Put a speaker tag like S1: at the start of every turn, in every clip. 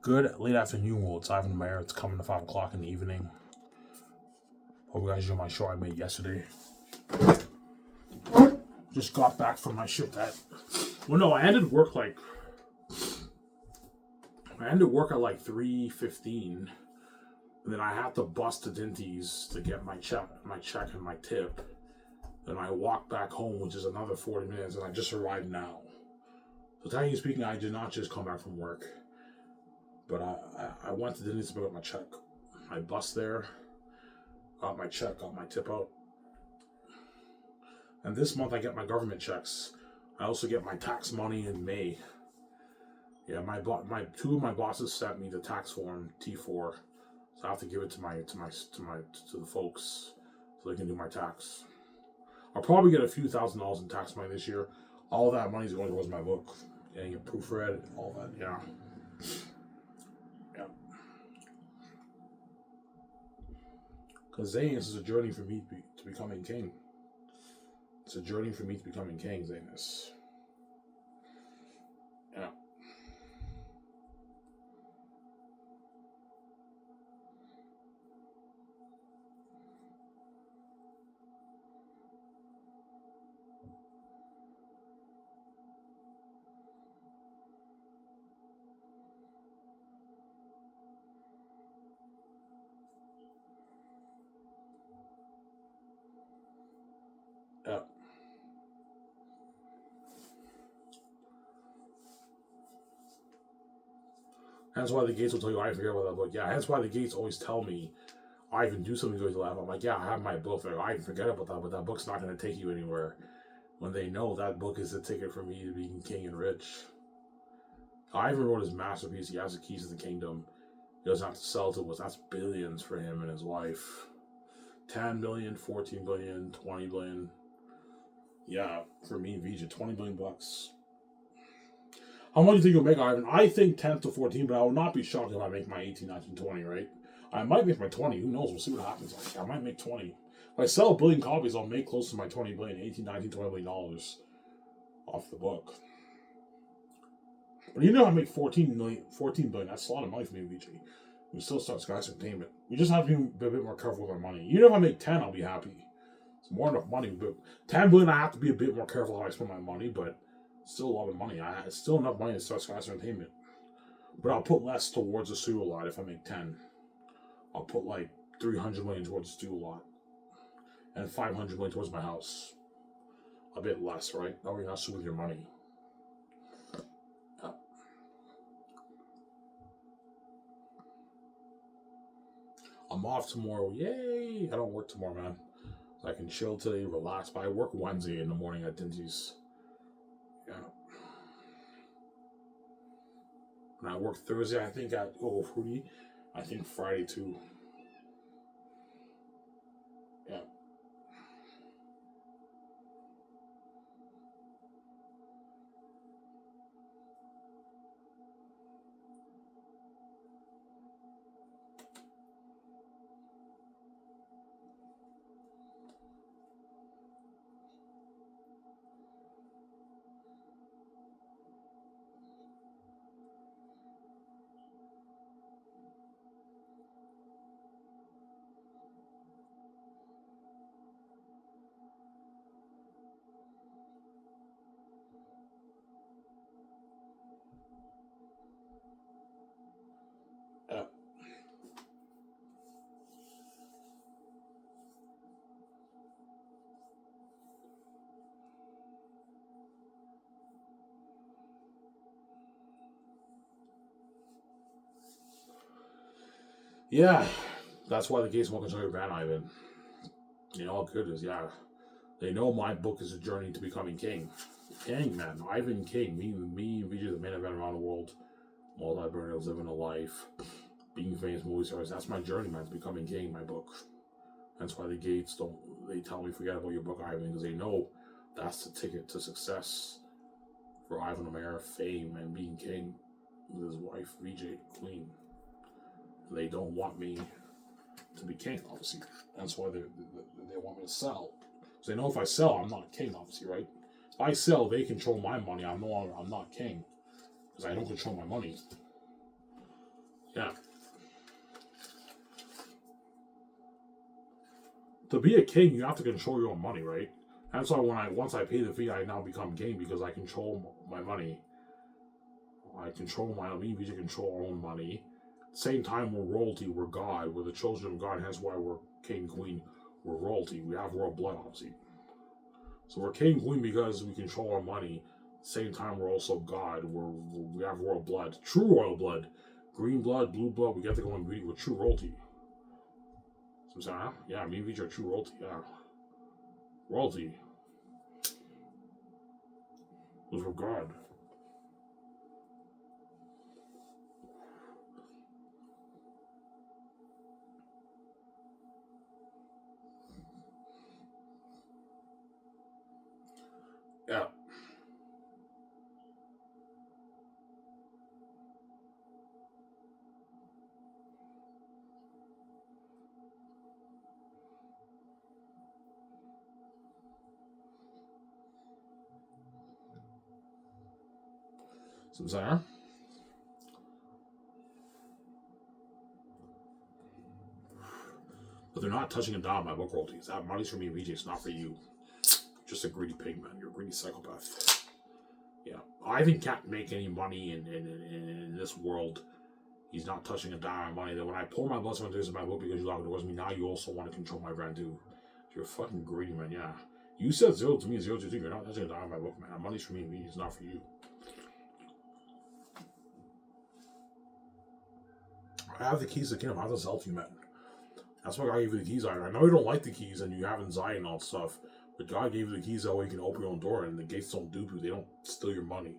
S1: Good late afternoon, world. It's Ivan the Mayor. It's coming to 5 o'clock in the evening. Hope you guys enjoyed my show I made yesterday. Just got back from my shift I ended work at like 3:15. And then I had to bust to Dinty's to get my check and my tip. Then I walked back home, which is another 40 minutes, and I just arrived now. So technically speaking, I did not just come back from work. But I went to Denny's to pick up my check. I bust there, got my check, got my tip out. And this month I get my government checks. I also get my tax money in May. Yeah, two of my bosses sent me the tax form T4, so I have to give it to the folks so they can do my tax. I'll probably get a few $1,000s in tax money this year. All that money is going towards my book, getting it proofread, all that. Yeah. Because Xanus is a journey for me to becoming king. It's a journey for me to becoming king, Xanus. Yeah. Yeah. That's why the gates will tell you I forget about that book. Yeah, that's why the gates always tell me I even do something to laugh. I'm like, yeah, I have my book. Like, I forget about that, but that book's not going to take you anywhere. When they know that book is the ticket for me to being king and rich. Ivan wrote his masterpiece. He has the keys to the kingdom. He doesn't have to sell to us. That's billions for him and his wife. 10 billion, 14 billion, 20 billion. Yeah, for me, VJ, 20 billion bucks. How much do you think you'll make, Ivan? I think 10 to 14, but I will not be shocked if I make my 18, 19, 20, right? I might make my 20. Who knows? We'll see what happens. I might make 20. If I sell a billion copies, I'll make close to my 20 billion, 18, 19, 20 billion dollars off the book. But even if I make 14 billion, that's a lot of money for me, VJ. We still start Skywars Entertainment. We just have to be a bit more careful with our money. Even if I make 10, I'll be happy. It's more enough money. But 10 billion, I have to be a bit more careful how I spend my money, but still a lot of money. It's still enough money to start Skywars Entertainment. But I'll put less towards the studio lot if I make 10. I'll put like 300 million towards the studio lot. And 500 million towards my house. A bit less, right? That way you're not with your money. Yeah. I'm off tomorrow. Yay! I don't work tomorrow, man. So I can chill today, relax. But I work Wednesday in the morning at Dinty's. Yeah. And I work Thursday, I think, at Fruity. I think Friday, too. Yeah. Yeah. Yeah. That's why the gates won't control your brand, Ivan. You know, all good is, yeah. They know my book is a journey to becoming king. King, man. Ivan King. Me, VJ, the main event around the world. Multi-billionaires living a life. Being famous movie stars. That's my journey, man. To becoming king, my book. That's why the gates don't. They tell me forget about your book, Ivan, because they know that's the ticket to success for Ivan the Mayor, fame, and being king with his wife, VJ, Queen. They don't want me to be king, obviously. That's why they want me to sell. So they know if I sell, I'm not king, obviously, right? If I sell, they control my money. I'm not king because I don't control my money. Yeah. To be a king, you have to control your own money, right? That's why once I pay the fee, I now become king because I control my money. I control my own. We need to control our own money. Same time, we're royalty. We're God. We're the children of God. That's why we're king, queen. We're royalty. We have royal blood, obviously. So we're king, queen because we control our money. Same time, we're also God. We have royal blood, true royal blood, green blood, blue blood. We get to go and we're true royalty. So I'm saying, huh? Yeah, me and VJ are true royalty. Yeah, royalty. Because we're God. Yeah. So I'm saying, huh? But they're not touching a dime my book royalties. That money's for me and VJ. It's not for you. Just a greedy pig, man. You're a greedy psychopath. Yeah. Ivan can't make any money in this world. He's not touching a dime of money. That when I pour my blood, someone in my book because you locked doors me, now you also want to control my brand too. You're fucking greedy, man. Yeah. You said 0 to me, 0 to you. You're not touching a dime of my book, man. That money's for me and me. It's not for you. I have the keys to the kingdom. I have to sell to you, man. That's why God gave you the keys. I know you don't like the keys and you haven't Zion and all stuff, but God gave you the keys that way you can open your own door and the gates don't dupe you. They don't steal your money.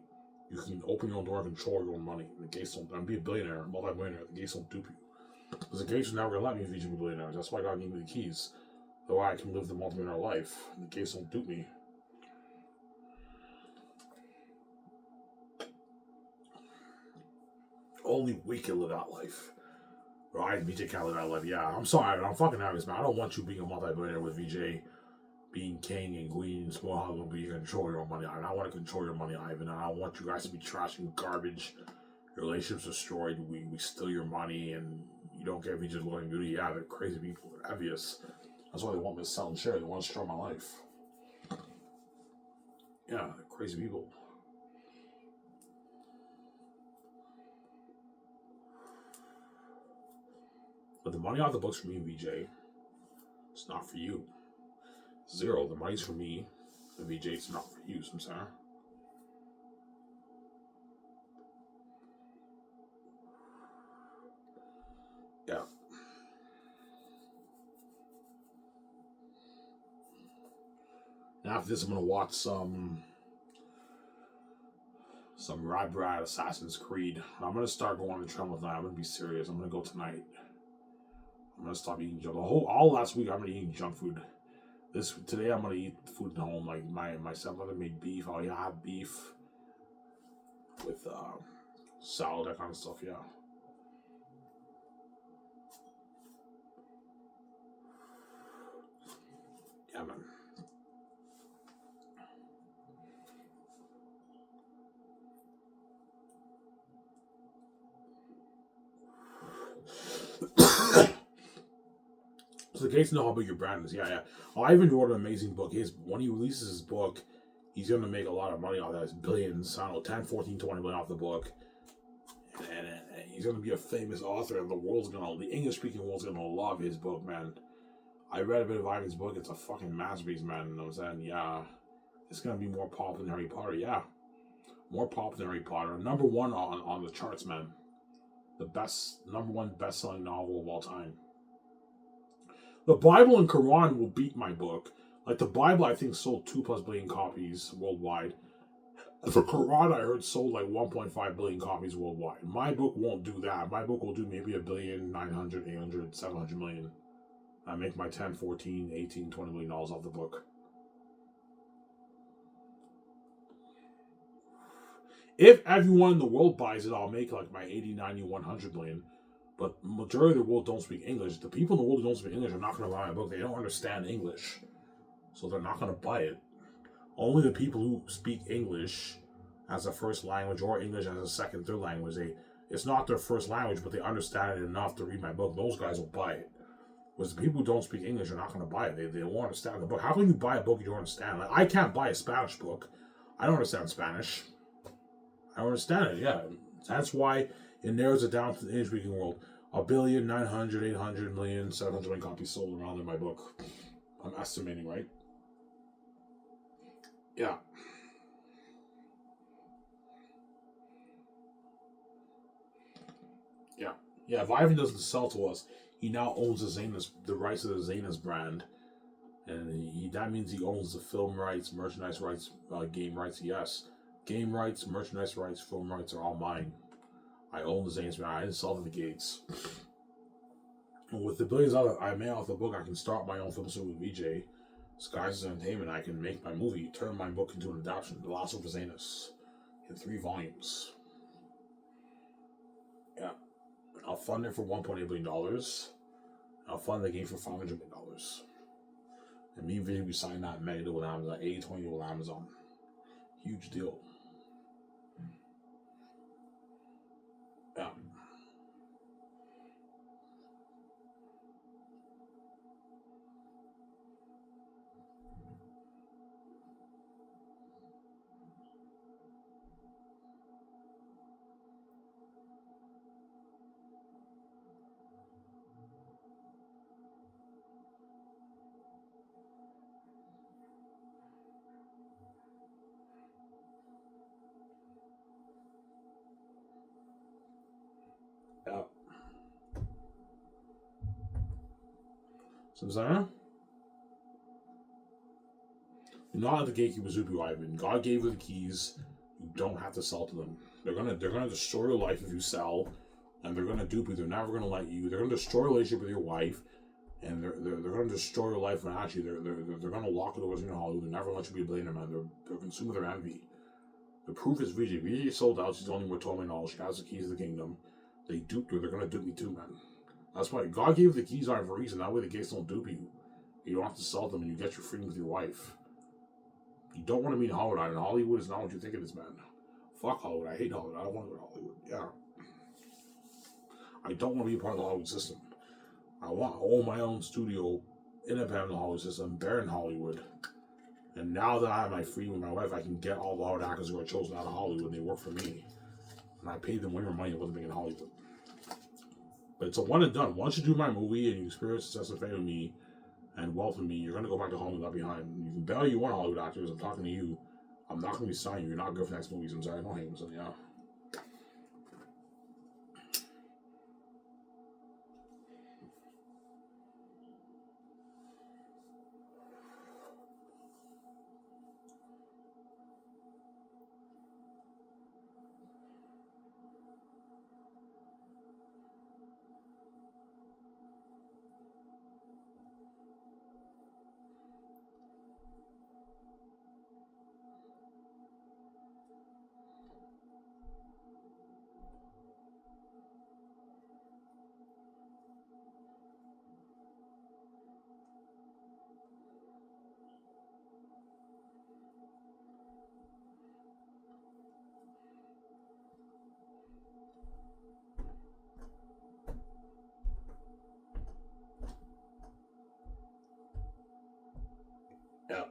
S1: You can open your own door and control your own money. The gates don't. I'm be a billionaire, multi-billionaire. The gates don't dupe you. Because the gates are never gonna let me be billionaires. That's why God gave me the keys. That way I can live the multi-millionaire life. The gates don't dupe me. Only we can live that life. Right? VJ can't live that life. Yeah, I'm sorry. I'm fucking nervous, man. I don't want you being a multi-billionaire with VJ being king and queen and small house will be control your own money. I want to control your money, Ivan. I don't want you guys to be trashing garbage. Your relationships destroyed. We steal your money and you don't get me just looking good. Yeah, they're crazy people. They're envious. That's why they want me to sell and share. They want to destroy my life. Yeah, they're crazy people. But the money off the books for me and VJ, it's not for you. 0. The money's for me. The VJ, it's not for you. So I'm saying. Yeah. Now after this, I'm gonna watch some Rad Brad Assassin's Creed. I'm gonna start going on the trend with that. I'm gonna be serious. I'm gonna go tonight. I'm gonna stop eating junk. All last week I'm gonna eat junk food. Today I'm gonna eat food at home. Like my stepmother made beef. I'll have beef with salad, that kind of stuff. Yeah. Yeah, man. So the case know how big your brand is. Yeah. Ivan wrote an amazing book. When he releases his book, he's gonna make a lot of money off that. It's billions. I don't know, 10, 14, 20 million off the book. And he's gonna be a famous author, and the English speaking world's gonna love his book, man. I read a bit of Ivan's book. It's a fucking masterpiece, man. You know what I'm saying? Yeah. It's gonna be more popular than Harry Potter. Yeah. More popular than Harry Potter. Number 1 on the charts, man. The number 1 best-selling novel of all time. The Bible and Quran will beat my book. Like the Bible, I think sold 2+ billion copies worldwide. For Quran, I heard sold like 1.5 billion copies worldwide. My book won't do that. My book will do maybe $1 billion, 900, 800, 700 million. I make my 10, 14, 18, 20 million dollars off the book. If everyone in the world buys it, I'll make like my 80, 90, 100 million. But majority of the world don't speak English. The people in the world who don't speak English are not going to buy my book. They don't understand English. So they're not going to buy it. Only the people who speak English as a first language or English as a second, third language, It's not their first language, but they understand it enough to read my book. Those guys will buy it. Whereas the people who don't speak English are not going to buy it. They won't understand the book. How can you buy a book you don't understand? Like, I can't buy a Spanish book. I don't understand Spanish. I don't understand it, yeah. That's why it narrows it down to the English-speaking world. 1,900,800,000,700 million copies sold around in my book. I'm estimating, right? Yeah. Yeah. Yeah, if Ivan doesn't sell to us, he now owns the rights of the Xanus brand. And that means he owns the film rights, merchandise rights, game rights, yes. Game rights, merchandise rights, film rights are all mine. I own the Xanus brand. I didn't sell to the Gates. And with the billions I made off the book, I can start my own film studio with VJ. Skies Entertainment. I can make my movie, turn my book into an adaptation. The Last of Xanus. In 3 volumes. Yeah. I'll fund it for $1.8 billion. I'll fund the game for $500 million. And me and Vision, we signed that mega deal with Amazon, 80-20 deal with Amazon. Huge deal. Yeah. Yeah. Samsara? You're not at the gatekeepers who do, Ivan. God gave you the keys. You don't have to sell to them. They're gonna destroy your life if you sell, and they're gonna dupe you. They're never gonna let you. They're gonna destroy your relationship with your wife, and they're gonna destroy your life. And actually, they're gonna lock the doors in Hollywood. They're never gonna let you be a billionaire, man. They're consumed with their envy. The proof is VJ. VJ sold out. She's only worth $12 million. She has the keys to the kingdom. They duped her. They're gonna dupe me too, man. That's why God gave the keys out for a reason. That way the gates don't dupe you. You don't have to sell them, and you get your freedom with your wife. You don't want to be in Hollywood. And Hollywood is not what you think it is, man. Fuck Hollywood. I hate Hollywood. I don't want to go to Hollywood. Yeah. I don't want to be a part of the Hollywood system. I want to own my own studio, independent of the Hollywood system, bear in Hollywood. And now that I have my freedom with my wife, I can get all the Hollywood actors who are chosen out of Hollywood, and they work for me. And I paid them way more money than what they're making in Hollywood. But it's a one and done. Once you do my movie and you experience success and fame with me and wealth with me, you're going to go back to Hollywood left behind. You can bail you want Hollywood actors. I'm talking to you. I'm not going to be signing you. You're not good for next movies. I'm sorry. Don't hate me. So, yeah. Yeah.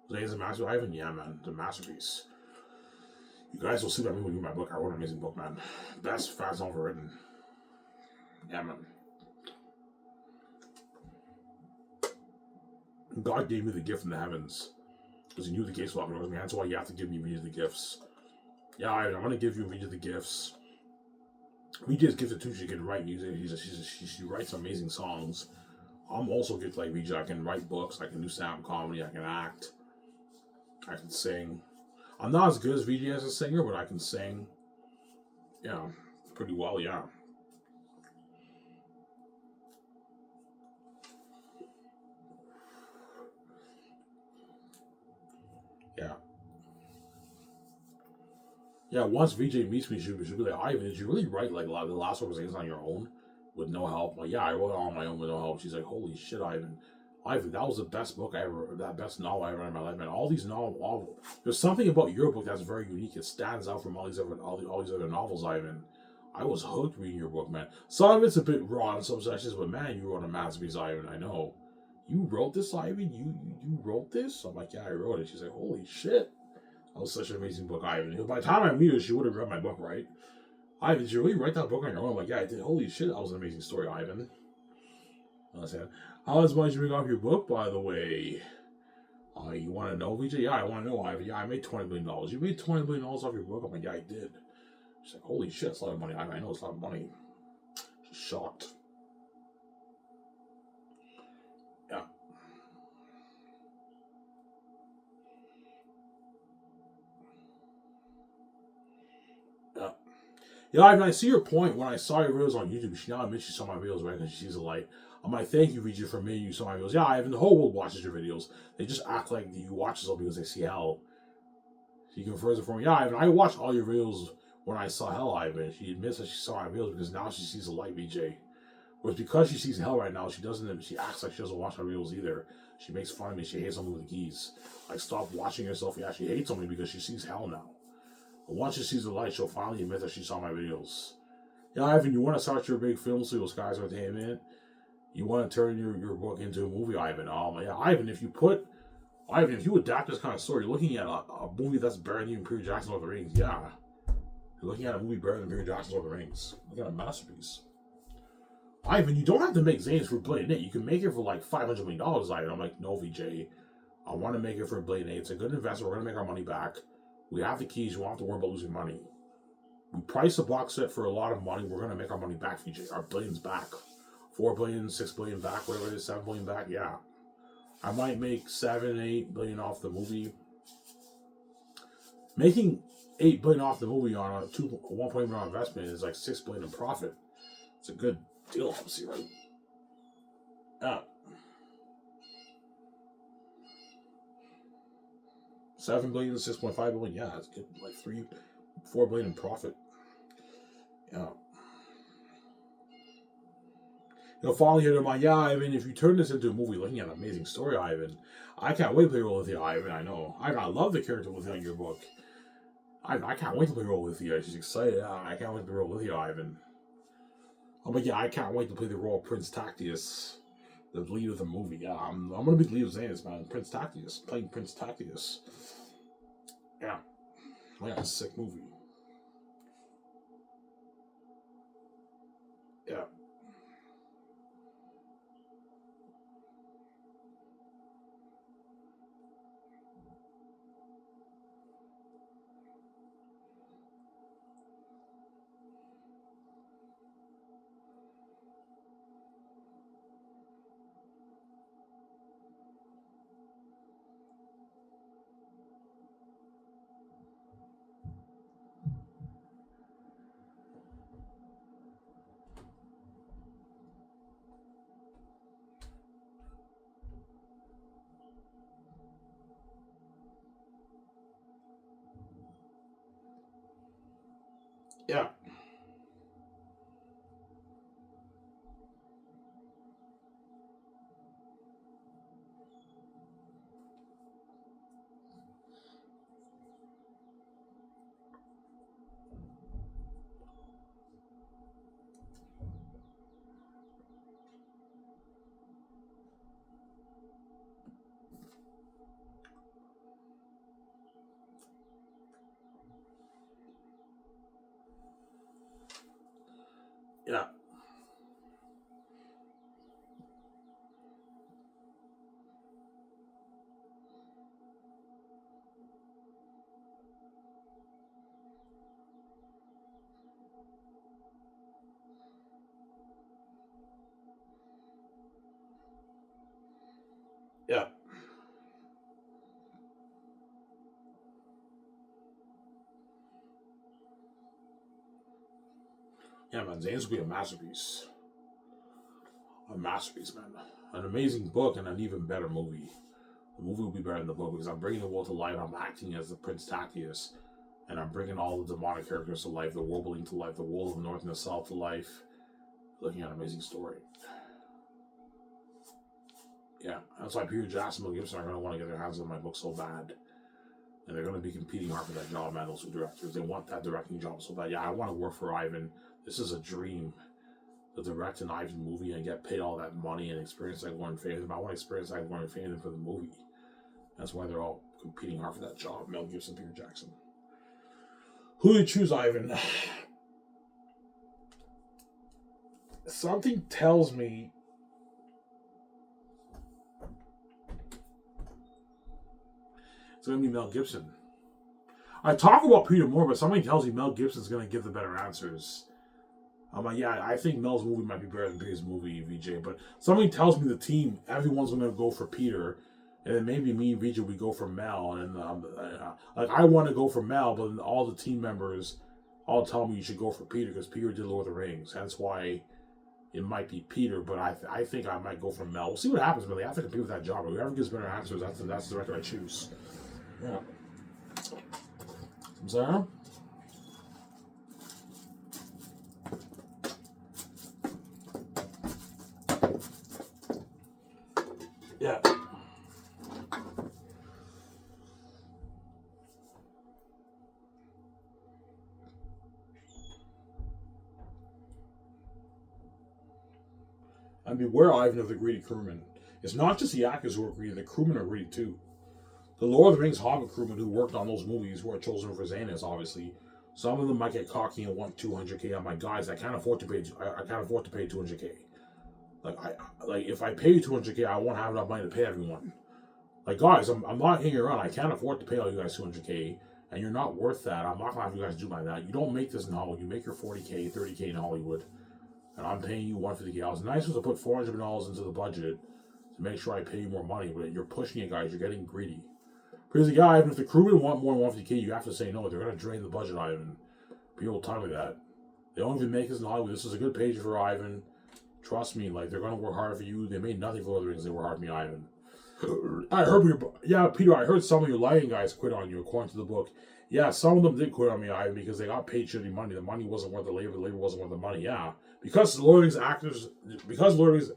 S1: Today's a masterpiece. Ivan, yeah, man. The masterpiece. You guys will see that movie in my book. I wrote an amazing book, man. Best fast novel written. Yeah, man. God gave me the gift from the heavens. Because he knew the gates were open. That's why you have to give me Vijay the gifts. Yeah, I'm going to give you Vijay the gifts. Vijay's gifted too. She can write music. She writes amazing songs. I'm also gifted like Vijay. I can write books. I can do stand-up comedy. I can act. I can sing. I'm not as good as Vijay as a singer, but I can sing. Yeah, pretty well, yeah. Yeah. Yeah, once VJ meets me, she'll be like, Ivan, did you really write like a lot of the last one was on your own? with no help. I'm like, yeah, I wrote it on my own with no help. She's like, holy shit, Ivan. Ivan, that was the best book I ever, that best novel I ever read in my life, man. All these novels, there's something about your book that's very unique. It stands out from all these other novels, Ivan. I was hooked reading your book, man. Some of it's a bit raw in some sections, but man, you wrote a masterpiece, Ivan. I know. You wrote this, Ivan? You wrote this? I'm like, yeah, I wrote it. She's like, holy shit. That was such an amazing book, Ivan. By the time I meet her, she would have read my book, right? Ivan, did you really write that book on your own? I'm like, yeah, I did. Holy shit, that was an amazing story, Ivan. How much money did you make off your book, by the way? You want to know, VJ? Yeah, I want to know, Ivan. Yeah, I made $20 million. You made $20 million off your book? I'm like, yeah, I did. She's like, holy shit, that's a lot of money. I know it's a lot of money. She's shocked. Yeah. Yeah. Yeah, I see your point. When I saw your videos on YouTube, she now admits she saw my videos, right? Because she sees the light. I'm like, thank you, VJ, for me. You saw my videos. Yeah, Ivan, the whole world watches your videos. They just act like you watch them because they see hell. She confirms it for me. Yeah, Ivan, I watched all your videos when I saw hell, Ivan. She admits that she saw my videos because now she sees the light, VJ. Whereas because she sees hell right now, she acts like she doesn't watch my videos either. She makes fun of me. She hates on me with the keys. Like, stop watching herself. Yeah, she hates on me because she sees hell now. But once she sees the light, she'll finally admit that she saw my videos. Yeah, Ivan, you want to start your big film studio, Skies Entertainment? You want to turn your book into a movie, Ivan? Yeah, Ivan, if you adapt this kind of story, you're looking at a movie that's better than even Peter Jackson Lord of the Rings. Yeah. You're looking at a movie better than Peter Jackson Lord of the Rings. Look at a masterpiece. Ivan, you don't have to make Xanus for $1 billion. You can make it for like $500 million, Ivan. I'm like, no, VJ. I want to make it for $1 billion. It's a good investment. We're going to make our money back. We have the keys. We don't have to worry about losing money. We priced the box set for a lot of money. We're going to make our money back, VJ. Our billion's back. 4 billion, 6 billion back, whatever it is, 7 billion back. Yeah. I might make 7, 8 billion off the movie. Making 8 billion off the movie on a 1.1 million investment is like 6 billion in profit. It's a good deal, obviously, right? Yeah. 7 billion, 6.5 billion. Yeah, it's good. Like 4 billion in profit. Yeah. Finally hit him on, yeah, Ivan, if you turn this into a movie, looking at an amazing story, Ivan. I can't wait to play role with you, Ivan. I know. I love the character with you in your book. I can't wait to play role with you. She's excited. I can't wait to play role with you, Ivan. I'm like, yeah, I can't wait to play the role of Prince Tactius, the lead of the movie. Yeah, I'm gonna be the lead of Xanus, man. Prince Tactius, playing Prince Tactius. Yeah, a sick movie. Yeah. Yeah. Yeah. Yeah. Yeah, man, Xanus will be a masterpiece. A masterpiece, man. An amazing book and an even better movie. The movie will be better than the book because I'm bringing the world to life. I'm acting as the Prince Tactius, and I'm bringing all the demonic characters to life. The Warbling to life. The World of the North and the South to life. Looking at Amazing Story. Yeah, that's why Peter Jackson and Mel Gibson are going to want to get their hands on my book so bad. And they're going to be competing hard for that job, man, those two directors. They want that directing job so bad. Yeah, I want to work for Ivan. This is a dream. To direct an Ivan movie and get paid all that money and experience like Warren Faden. I want to experience like Warren Faden for the movie. That's why they're all competing hard for that job. Mel Gibson, Peter Jackson. Who do you choose, Ivan? Something tells me it's going to be Mel Gibson. I talk about Peter Moore, but something tells me Mel Gibson's going to give the better answers. I'm like, yeah, I think Mel's movie might be better than Peter's movie, VJ. But something tells me the team, everyone's going to go for Peter. And then maybe me and VJ, we go for Mel. And like, I want to go for Mel, but all the team members all tell me you should go for Peter because Peter did Lord of the Rings. That's why it might be Peter, but I think I might go for Mel. We'll see what happens, man. They have to compete with that job. Whoever gives better answers, that's the director I choose. Yeah. Sarah? Yeah. And beware, Ivan, of the greedy crewmen. It's not just the actors who are greedy, the crewmen are greedy too. The Lord of the Rings Hobbit crewmen who worked on those movies who are chosen for Xanus, obviously. Some of them might get cocky and want 200K on my guys. I can't afford to pay 200K. Like if I pay you 200K, I won't have enough money to pay everyone. Like guys, I'm not hanging around. I can't afford to pay all you guys 200K, and you're not worth that. I'm not gonna have you guys do like that. You don't make this in Hollywood. You make your 40K, 30K in Hollywood, and I'm paying you 150K. I was nice to put $400 into the budget to make sure I pay you more money, but you're pushing it, guys. You're getting greedy. Because the guy, even if the crewmen want more than 150K, you have to say no. They're gonna drain the budget, Ivan. People will tell me that. They don't even make this in Hollywood. This is a good page for Ivan. Trust me, like, they're going to work hard for you. They made nothing for Lord of the Rings. They work hard for me, Ivan. I heard Peter, I heard some of your lighting guys quit on you, according to the book. Yeah, some of them did quit on me, Ivan, because they got paid shitty money. The money wasn't worth the labor wasn't worth the money, yeah. Because Lord of the Rings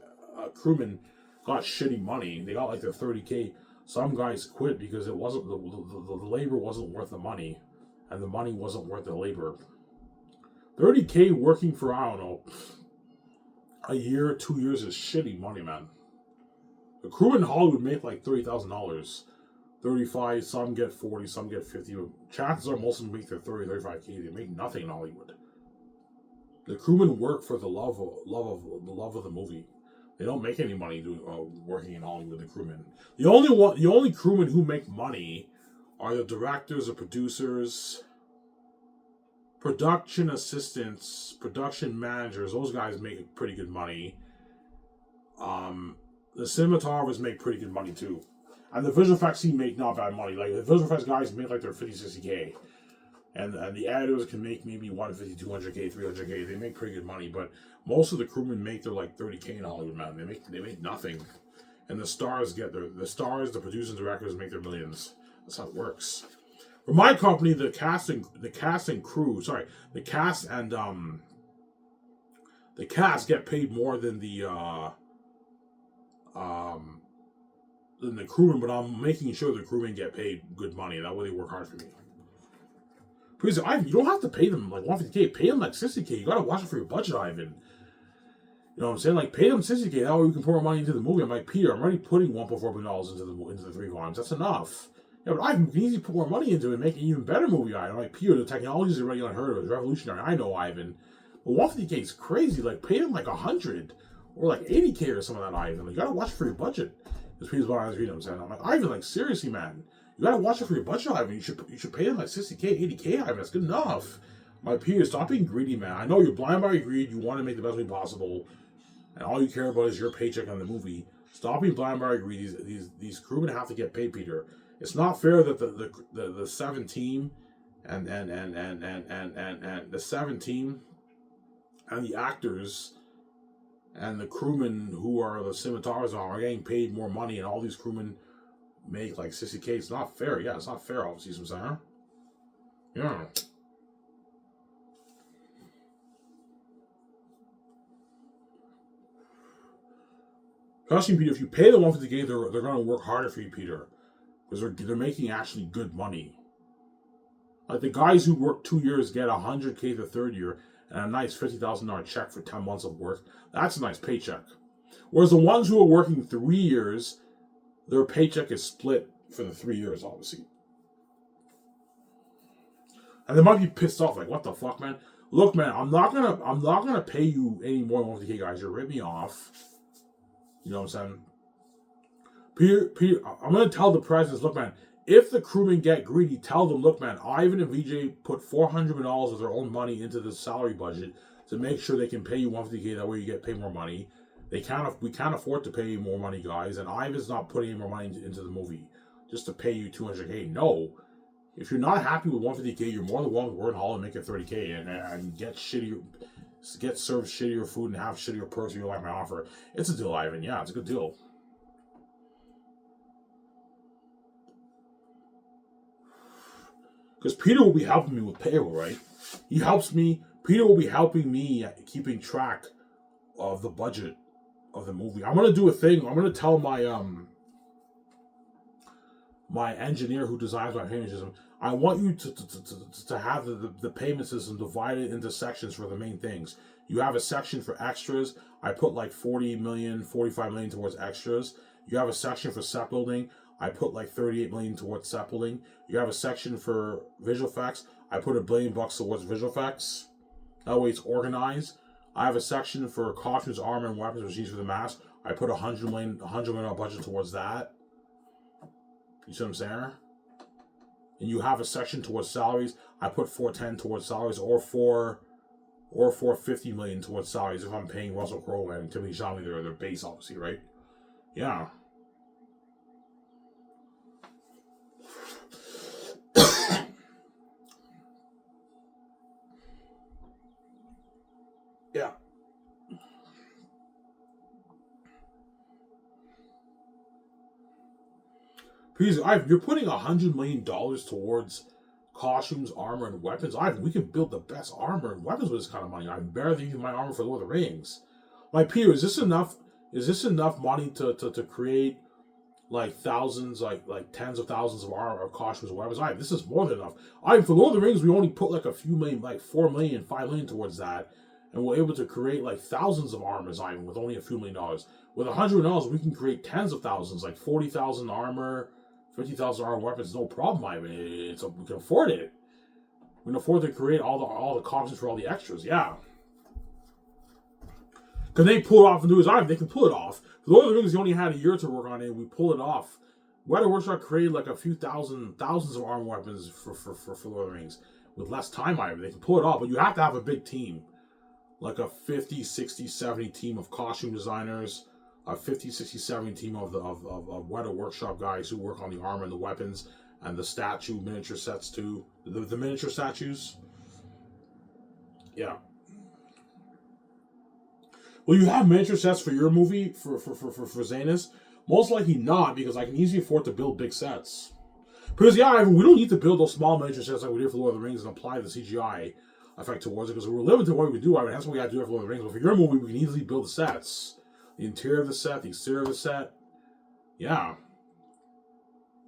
S1: crewmen got shitty money, they got like their 30K. Some guys quit because it wasn't, the labor wasn't worth the money, and the money wasn't worth the labor. 30K working for, I don't know, a year, 2 years is shitty money, man. The crew in Hollywood make like $30,000. 35, some get 40, some get 50. Chances are most of them make their 30, 35K. They make nothing in Hollywood. The crewmen work for the love of the movie. They don't make any money doing working in Hollywood. The crewmen. The only crewmen who make money are the directors, the producers, production assistants, production managers. Those guys make pretty good money. The cinematographers make pretty good money too. And the visual effects team make not bad money. Like the visual effects guys make like their 50, 60K. And the editors can make maybe 150, 200K, 300K. They make pretty good money, but most of the crewmen make their like 30K in Hollywood, man. They make nothing. And the stars get the stars, the producers and directors make their millions. That's how it works. For my company, the cast and crew get paid more than the crewmen, but I'm making sure the crewmen get paid good money. That way they work hard for me. Please, Ivan, you don't have to pay them like 150K. Pay them like 60K. You gotta watch it for your budget, Ivan. You know what I'm saying? Like, pay them 60K. That way we can pour more money into the movie. I'm like, Peter, I'm already putting $1.4 billion into the 3 volumes. That's enough. Yeah, but Ivan, we can easily put more money into it and make an even better movie, Ivan. I'm like, Peter, the technology is already unheard of. It's revolutionary. I know, Ivan. But 150K is crazy. Like, pay them like 100 or like 80K or something like that, Ivan. Like, you gotta watch it for your budget. Because Peter's what I was reading. I'm saying, I'm like, Ivan, like, seriously, man. You gotta watch it for your budget, Ivan. You should pay them like 60K, 80K, Ivan. That's good enough. My Peter, stop being greedy, man. I know you're blind by greed. You want to make the best movie possible, and all you care about is your paycheck on the movie. Stop being blind by greed. These crewmen have to get paid, Peter. It's not fair that the 7 team and the 7 team and the actors and the crewmen who are the cinematographers are getting paid more money, and all these crewmen make like 60K. It's not fair. Yeah, it's not fair, obviously, some saying. Yeah. Trust me, Peter, if you pay them 150K, they're going to work harder for you, Peter. Because they're making actually good money. Like the guys who work 2 years get 100K the third year and a nice $50,000 check for 10 months of work. That's a nice paycheck. Whereas the ones who are working 3 years, their paycheck is split for the 3 years, obviously. And they might be pissed off, like, what the fuck, man? Look, man, I'm not gonna pay you any more than 150K, guys. You're ripping me off. You know what I'm saying? Peter, I'm gonna tell the presidents, look, man, if the crewmen get greedy, tell them, look, man, Ivan and VJ put $400 million of their own money into the salary budget to make sure they can pay you 150K. That way you get paid more money. We can't afford to pay you more money, guys. And Ivan's not putting any more money into the movie just to pay you 200K. No. If you're not happy with 150K, you're more than welcome to go in Hall and make it 30K and get served shittier food and have shittier perks if you like my offer. It's a deal, Ivan. Yeah, it's a good deal. Because Peter will be helping me with payroll, right? He helps me. Peter will be helping me keeping track of the budget of the movie. I'm gonna do a thing. I'm gonna tell my my engineer who designs my payment system. I want you to have the payment system divided into sections for the main things. You have a section for extras. I put like 40 million, 45 million towards extras. You have a section for set building. I put like 38 million towards set building. You have a section for visual effects. I put $1 billion towards visual effects. That way it's organized. I have a section for costumes, armor, and weapons, machines for the mask. I put $100 million budget towards that. You see what I'm saying? And you have a section towards salaries. I put 410 towards salaries, or 450 million towards salaries if I'm paying Russell Crowe and Timothy Chalamet their base, obviously, right? Yeah. Yeah. Please, Ivan, you're putting $100 million towards costumes, armor, and weapons. Ivan, we can build the best armor and weapons with this kind of money. I'm better than even my armor for Lord of the Rings. Like, Peter, is this enough? Is this enough money to create like thousands, like tens of thousands of armor, of costumes, and weapons? Ivan, this is more than enough. Ivan, for Lord of the Rings, we only put like a few million, like 4 million, 5 million towards that, and we're able to create like thousands of armors, Ivan, with only a few $1 million. With $100 million, we can create tens of thousands, like 40,000 armor. 50,000 armed weapons, no problem, Ivan. We can afford it. We can afford to create all the costumes for all the extras, yeah. Can they pull it off and do his Ivan? They can pull it off. For Lord of the Rings, they only had a year to work on it, and we pull it off. Weta Workshop created like a few thousands of armed weapons for Lord of the Rings. With less time, Ivan. They can pull it off, but you have to have a big team. Like a 50, 60, 70 team of costume designers, a 50, 60, 70 team of Weta Workshop guys who work on the armor and the weapons and the statue miniature sets too. The miniature statues. Yeah. Will you have miniature sets for your movie for Xanus? Most likely not, because I can easily afford to build big sets. Because yeah, we don't need to build those small miniature sets like we did for Lord of the Rings and apply the CGI effect towards it, because we're limited to what we do. I mean, that's what we got to do for Lord of the Rings. But for your movie, we can easily build the sets. The interior of the set, the exterior of the set. Yeah.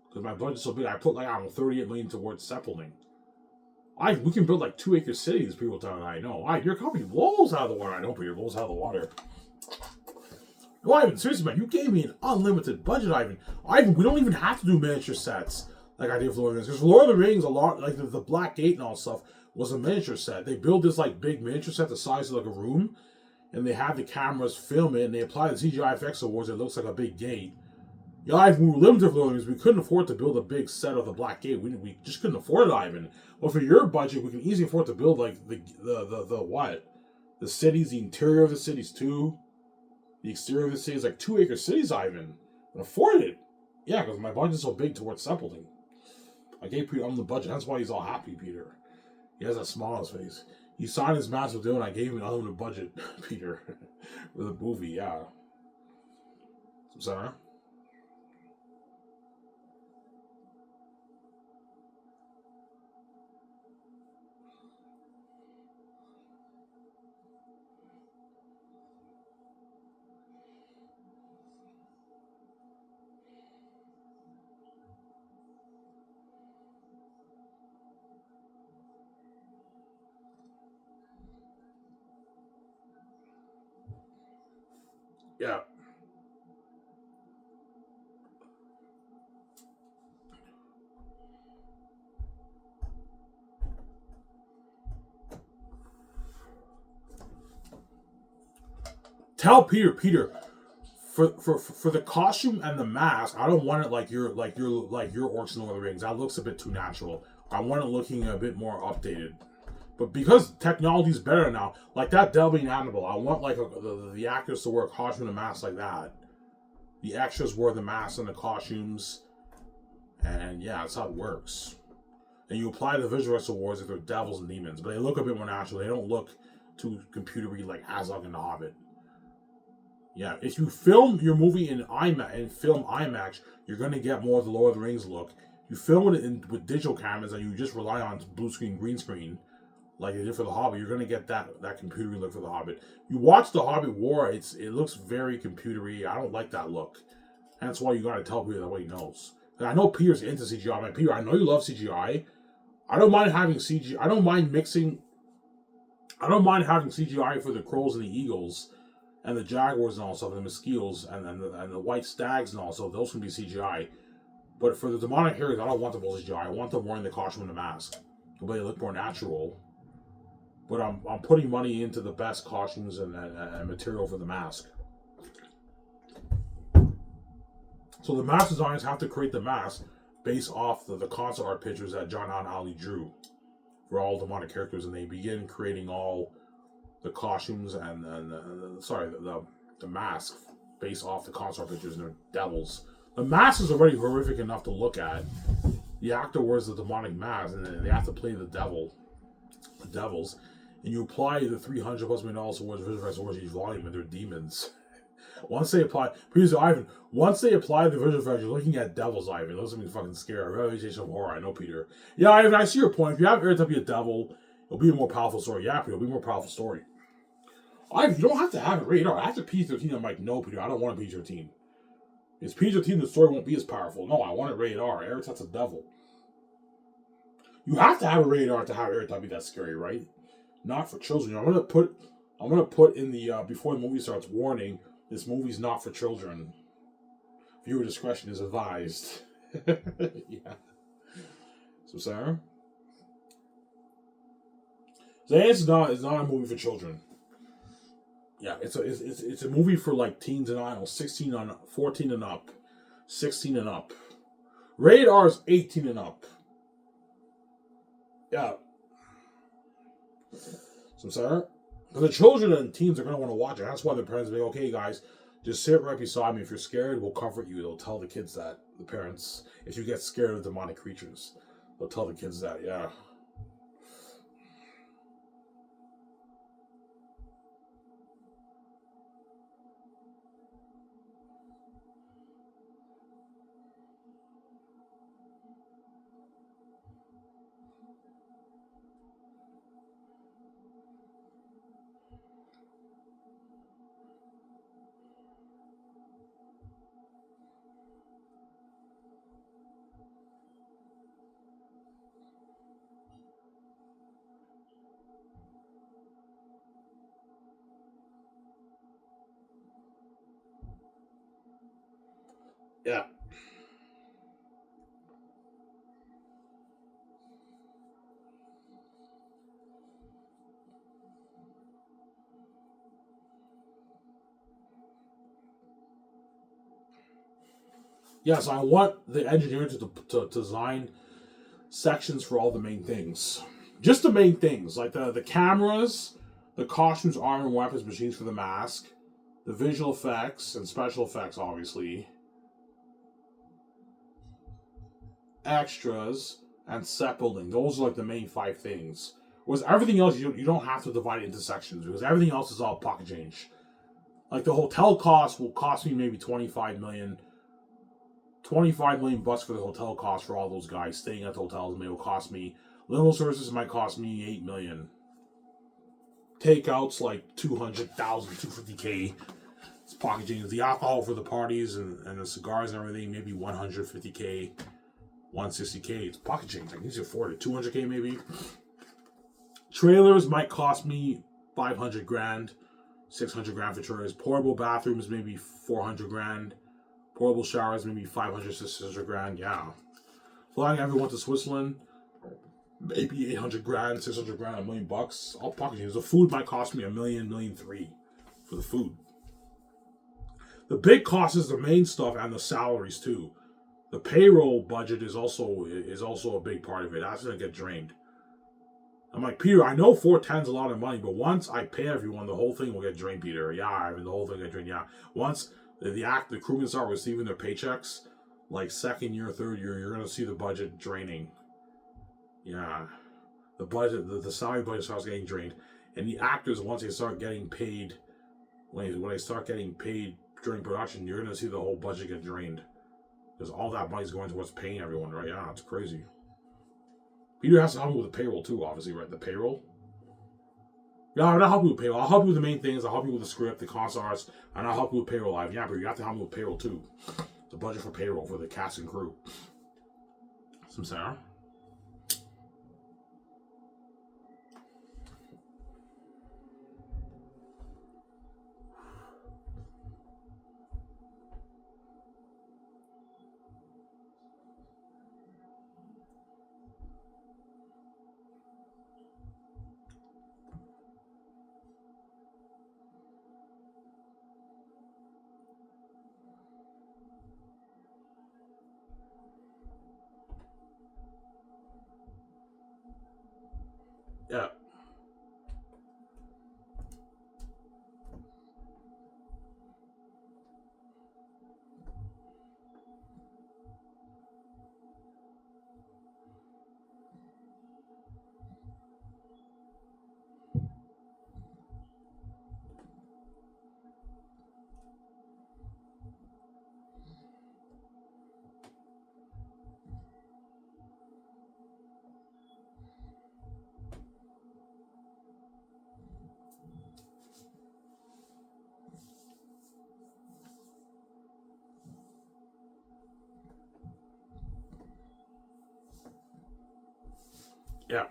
S1: Because my budget's so big, I put like, 38 million towards set building. We can build like 2-acre cities, people tell me I know. Your company blows out of the water. I know, but it blows out of the water. No, Ivan, seriously, man, you gave me an unlimited budget, Ivan. We don't even have to do miniature sets like I did for Lord of the Rings. Because for Lord of the Rings, a lot, like the Black Gate and all stuff, was a miniature set. They built this like big miniature set the size of like a room, and they had the cameras film it, and they applied the CGI effects towards it. It looks like a big gate. Yeah, Ivan, we were limited for Lord of the Rings. We couldn't afford to build a big set of the Black Gate. We just couldn't afford it, Ivan. But for your budget, we can easily afford to build like the what? The cities, the interior of the cities too. The exterior of the cities, like 2-acre cities, Ivan. I can afford it. Yeah, because my budget's so big towards set building. I gave Peter on the budget. That's why he's all happy, Peter. He has a smile on his face. He signed his massive deal, and I gave him an unlimited budget, Peter, for the movie. Yeah. Sorry. Yeah. Tell Peter, for the costume and the mask, I don't want it like your Orcs in Lord of the Rings. That looks a bit too natural. I want it looking a bit more updated. But because technology's better now, like that Delving Animal, I want like the actors to wear a costume and a mask like that. The extras wear the masks and the costumes, and yeah, that's how it works. And you apply the visual effects awards if they're devils and demons, but they look a bit more natural. They don't look too computery like Azog and the Hobbit. Yeah, if you film your movie in IMAX and film IMAX, you're gonna get more of the Lord of the Rings look. You film it with digital cameras and you just rely on blue screen, green screen, like they did for the Hobbit, you're gonna get that computery look for the Hobbit. You watch the Hobbit War, it looks very computery. I don't like that look. And that's why you gotta tell Peter that way he knows. And I know Peter's into CGI. I'm like, Peter, I know you love CGI. I don't mind having CGI. I don't mind having CGI for the crows and the eagles and the jaguars and all stuff, and the mosquitoes and the white stags and all, so those can be CGI. But for the demonic heroes, I don't want them all CGI. I want them wearing the costume and the mask. The way they look more natural. But I'm putting money into the best costumes and material for the mask. So the mask designers have to create the mask based off the concept art pictures that John Allen Alley drew for all demonic characters, and they begin creating all the costumes and the mask based off the concept pictures, and they're devils. The mask is already horrific enough to look at. The actor wears the demonic mask, and they have to play the devils, and you apply the $300+ million towards visual effects towards each volume, and they're demons. Once they apply the visual effects, you're looking at devils, Ivan. Those are me fucking scary. Realization of horror. I know, Peter. Yeah, Ivan, I see your point. If you have Eric to be a devil, it'll be a more powerful story. Yeah, Peter, it'll be a more powerful story. Ivan, you don't have to have it rated R. After PG-13, I'm like, no, Peter, I don't want a PG-13. It's PG-13, the story won't be as powerful. No, I want it rated R. Eric, that's a devil. You have to have a rated R to have Eric to be that scary, right? Not for children. I'm gonna put in the before the movie starts warning. This movie's not for children. Viewer discretion is advised. Yeah. So, Sarah? So it's not a movie for children. Yeah, it's a movie for like teens and I don't know, 14 and up, 16 and up. Rated R is 18 and up. Yeah. So, Sarah? But the children and teens are going to want to watch it. That's why the parents will be, okay, guys, just sit right beside me. If you're scared, we'll comfort you. They'll tell the kids that. The parents, if you get scared of demonic creatures, they'll tell the kids that, yeah. Yeah. Yes, I want the engineer to design sections for all the main things. Just the main things, like the cameras, the costumes, armor, and weapons, machines for the mask, the visual effects and special effects, obviously, extras, and set building. Those are like the main 5 things. Whereas everything else, you don't have to divide it into sections because everything else is all pocket change. Like the hotel cost will cost me maybe $25 million. $25 million bucks for the hotel cost for all those guys staying at the hotels. Maybe will cost me. Limo services might cost me $8 million. Takeouts like $200,000, $250K. It's pocket change. The alcohol for the parties and the cigars and everything, maybe $150K, $160K. It's pocket change. I can easily afford it. $200K maybe. Trailers might cost me $500,000. 600 grand for chairs. Portable bathrooms, maybe 400 grand. Portable showers, maybe 500, 600 grand. Yeah. Flying everyone to Switzerland, maybe 800 grand, 600 grand, $1 million. All pocket change. The food might cost me $1 million, $1.3 million for the food. The big cost is the main stuff and the salaries too. The payroll budget is also a big part of it. That's gonna get drained. I'm like, Peter, I know 410's a lot of money, but once I pay everyone, the whole thing will get drained, Peter. Yeah, Ivan, the whole thing will get drained. Yeah. Once the crewmen start receiving their paychecks, like second year, third year, you're gonna see the budget draining. Yeah. The budget, the salary budget starts getting drained. And the actors, once they start getting paid, when they start getting paid during production, you're gonna see the whole budget get drained. Because all that money's going towards paying everyone, right? Yeah, it's crazy. Peter has to help me with the payroll too, obviously, right? The payroll. Yeah, I'm not helping you with payroll. I'll help you with the main things. I'll help you with the script, the cost arts, and I'll help you with payroll. Yeah, but you have to help me with payroll too. The budget for payroll for the cast and crew. Some Sarah. Yeah. Yeah.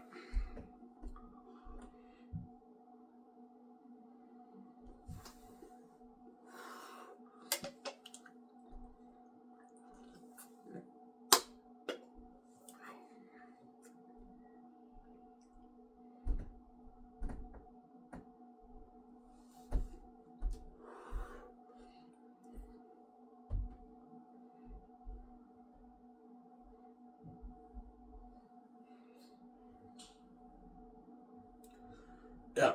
S1: Yeah.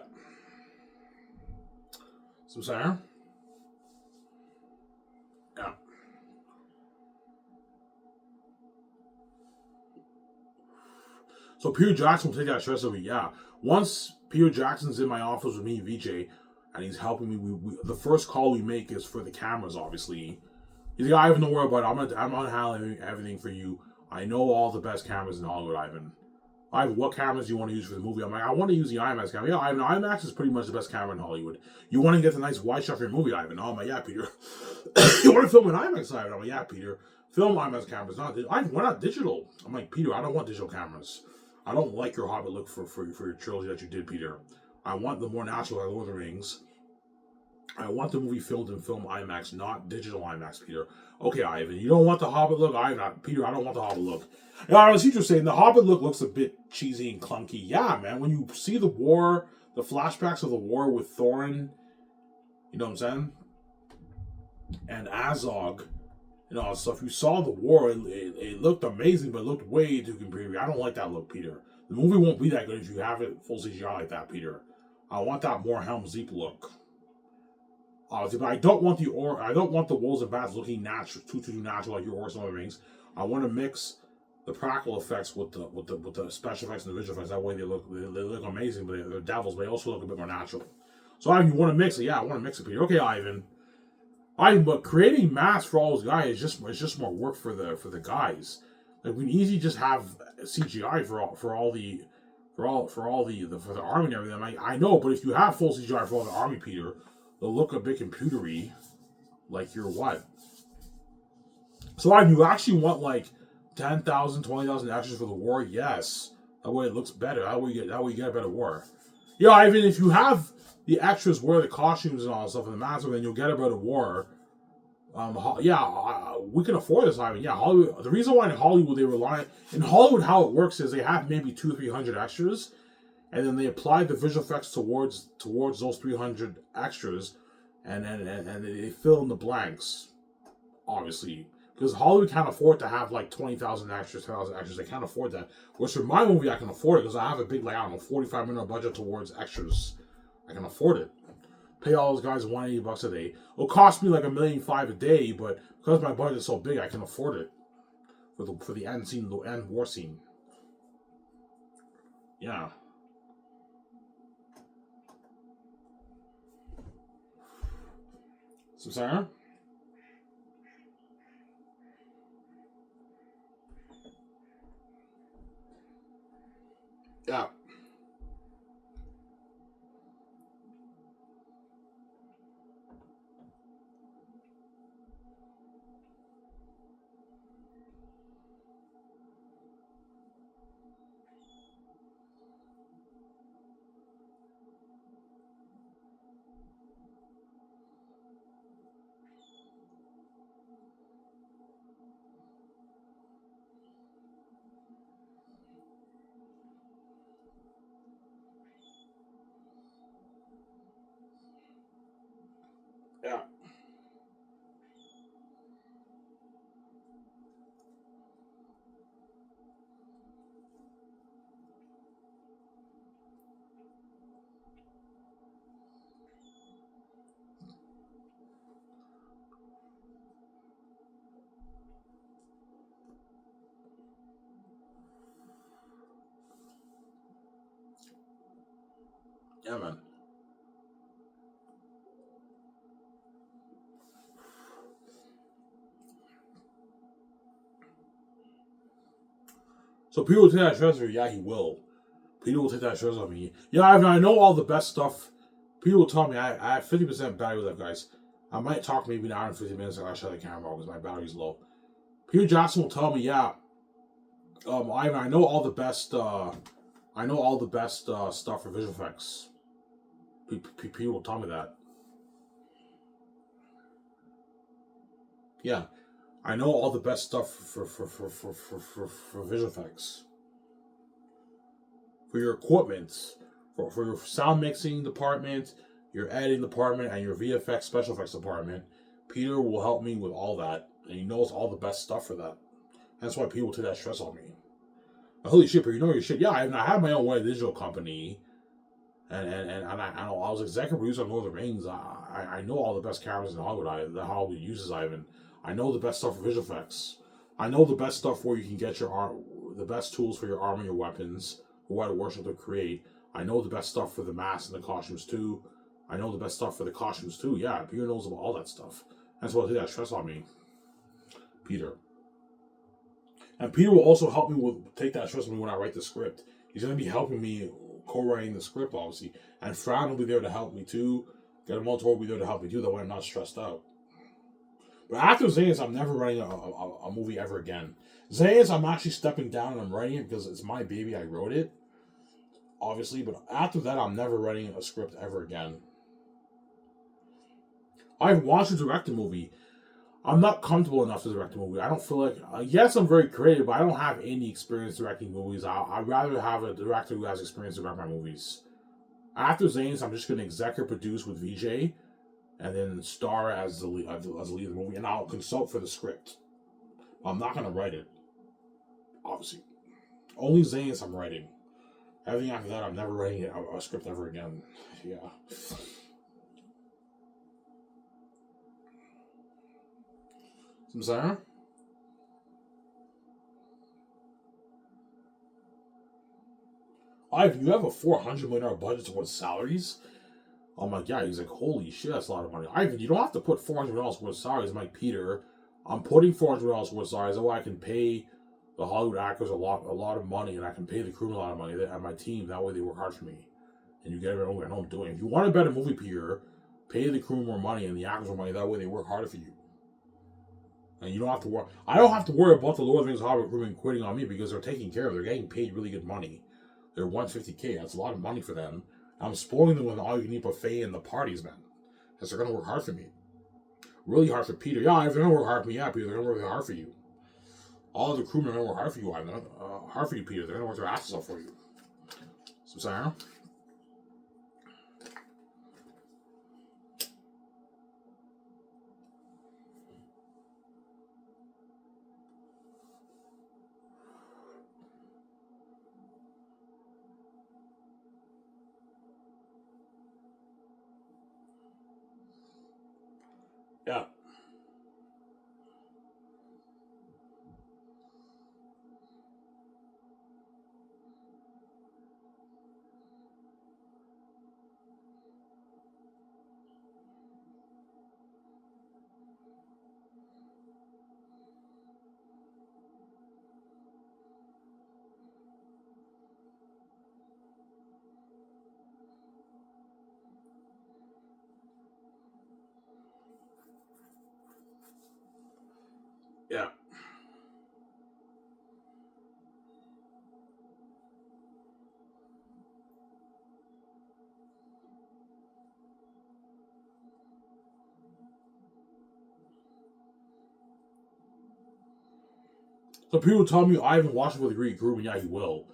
S1: Some Sarah? Yeah. So Peter Jackson will take that stress over. Yeah. Once Peter Jackson's in my office with me, VJ, and he's helping me, the first call we make is for the cameras, obviously. He's like, Ivan, don't worry about it. I'm on handling everything for you. I know all the best cameras in Hollywood, Ivan. Ivan, what cameras do you want to use for the movie? I'm like, I want to use the IMAX camera. Yeah, Ivan, IMAX is pretty much the best camera in Hollywood. You want to get the nice wide shot for your movie, Ivan? Oh, I'm like, yeah, Peter. You want to film an IMAX, Ivan? I'm like, yeah, Peter. Film IMAX cameras. Ivan, why not digital? I'm like, Peter, I don't want digital cameras. I don't like your Hobbit look for your trilogy that you did, Peter. I want the more natural like Lord of the Rings. I want the movie filmed in film IMAX, not digital IMAX, Peter. Okay, Ivan, you don't want the Hobbit look? Peter, I don't want the Hobbit look. Yeah, I was just saying, the Hobbit look looks a bit cheesy and clunky. Yeah, man, when you see the war, the flashbacks of the war with Thorin, you know what I'm saying? And Azog, you know, so if you saw the war, it looked amazing, but it looked way too computer. I don't like that look, Peter. The movie won't be that good if you have it full CGI like that, Peter. I want that more Helm's Deep look. But I don't want the wolves and bats looking natural, too natural like your Horse and Other Rings. I want to mix the practical effects with the special effects and the visual effects. That way they look amazing, but they're devils, but they also look a bit more natural. So Ivan, you want to mix it? Yeah, I want to mix it, Peter. Okay, Ivan, but creating masks for all those guys is just more work for the guys. Like we can easily just have CGI for the army and everything. I know, but if you have full CGI for all the army, Peter, they'll look a bit computery, like you're what? So Ivan, you actually want like 10,000, 20,000 extras for the war? Yes. That way it looks better. That way you get a better war. Yeah, Ivan, if you have the extras wear the costumes and all that stuff in the mask, and then you'll get about a war. We can afford this. I mean, yeah, Hollywood. The reason why in Hollywood they rely in Hollywood, how it works is they have maybe 200-300 extras, and then they apply the visual effects towards those 300 extras, and they fill in the blanks. Obviously, because Hollywood can't afford to have like 20,000 extras, 10,000 extras. They can't afford that. Which for my movie, I can afford it because I have a big, like, I don't know, $45 million budget towards extras. I can afford it. Pay all those guys $180 a day. It'll cost me like $1.5 million a day, but because my budget is so big, I can afford it for the end scene, the end war scene. Yeah. So, Sarah? Yeah. Yeah. Yeah, man. So people will take that stress on me. Yeah, he will. People will take that stress on me. Yeah, I know all the best stuff. People will tell me I have 50% battery life, guys. I might talk maybe an hour and 50 minutes and I shut the camera off because my battery's low. Peter Jackson will tell me, yeah, I know all the best. I know all the best stuff for visual effects. People will tell me that. Yeah, I know all the best stuff for visual effects. For your equipment, for your sound mixing department, your editing department, and your VFX special effects department. Peter will help me with all that, and he knows all the best stuff for that. That's why people take that stress on me. But holy shit, but you know your shit. Yeah, I have my own web digital company, and I was executive producer on Lord of the Rings. I know all the best cameras in Hollywood. That Hollywood uses. I know the best stuff for visual effects. I know the best stuff where you can get the best tools for your arm and your weapons, for what worship to create. I know the best stuff for the masks and the costumes too. I know the best stuff for the costumes too. Yeah, Peter knows about all that stuff. That's why I take that stress on me, Peter. And Peter will also help me take that stress on me when I write the script. He's going to be helping me co-writing the script, obviously. And Fran will be there to help me too. Get him will be there to help me too. That way I'm not stressed out. But after Xanus, I'm never writing a movie ever again. Xanus, I'm actually stepping down and I'm writing it because it's my baby. I wrote it, obviously. But after that, I'm never writing a script ever again. I've wanted to direct a movie. I'm not comfortable enough to direct a movie. I don't feel like... yes, I'm very creative, but I don't have any experience directing movies. I'd rather have a director who has experience to direct my movies. After Xanus, I'm just going to executive produce with VJ and then star as the lead of the movie, and I'll consult for the script. I'm not going to write it, obviously. Only Xanus I'm writing. Everything after that, I'm never writing a script ever again. Yeah. Sarah? If you have a $400 million budget towards salaries, I'm like, yeah, he's like, holy shit, that's a lot of money. Ivan, you don't have to put $400 towards salaries. I'm like, Peter, I'm putting $400 towards salaries. That way I can pay the Hollywood actors a lot of money, and I can pay the crew a lot of money and my team. That way they work hard for me. And you get everyone I know I'm doing. If you want a better movie, Peter, pay the crew more money and the actors more money. That way they work harder for you. And you don't have to worry. I don't have to worry about the Lord of the Rings Hobbit crew quitting on me because they're taking care of it. They're getting paid really good money. They're $150K. That's a lot of money for them. I'm spoiling them with all you can eat buffet and the parties, man. Because they're going to work hard for me. Really hard for Peter. Yeah, if they're going to work hard for me, yeah, Peter, they're going to work really hard for you. All of the crewmen are going to work hard for you, Ivan. Hard for you, Peter. They're going to work their asses off for you. So, Sarah? Yeah. Yeah. So people tell me Ivan watch it with a great crew, and yeah, he will.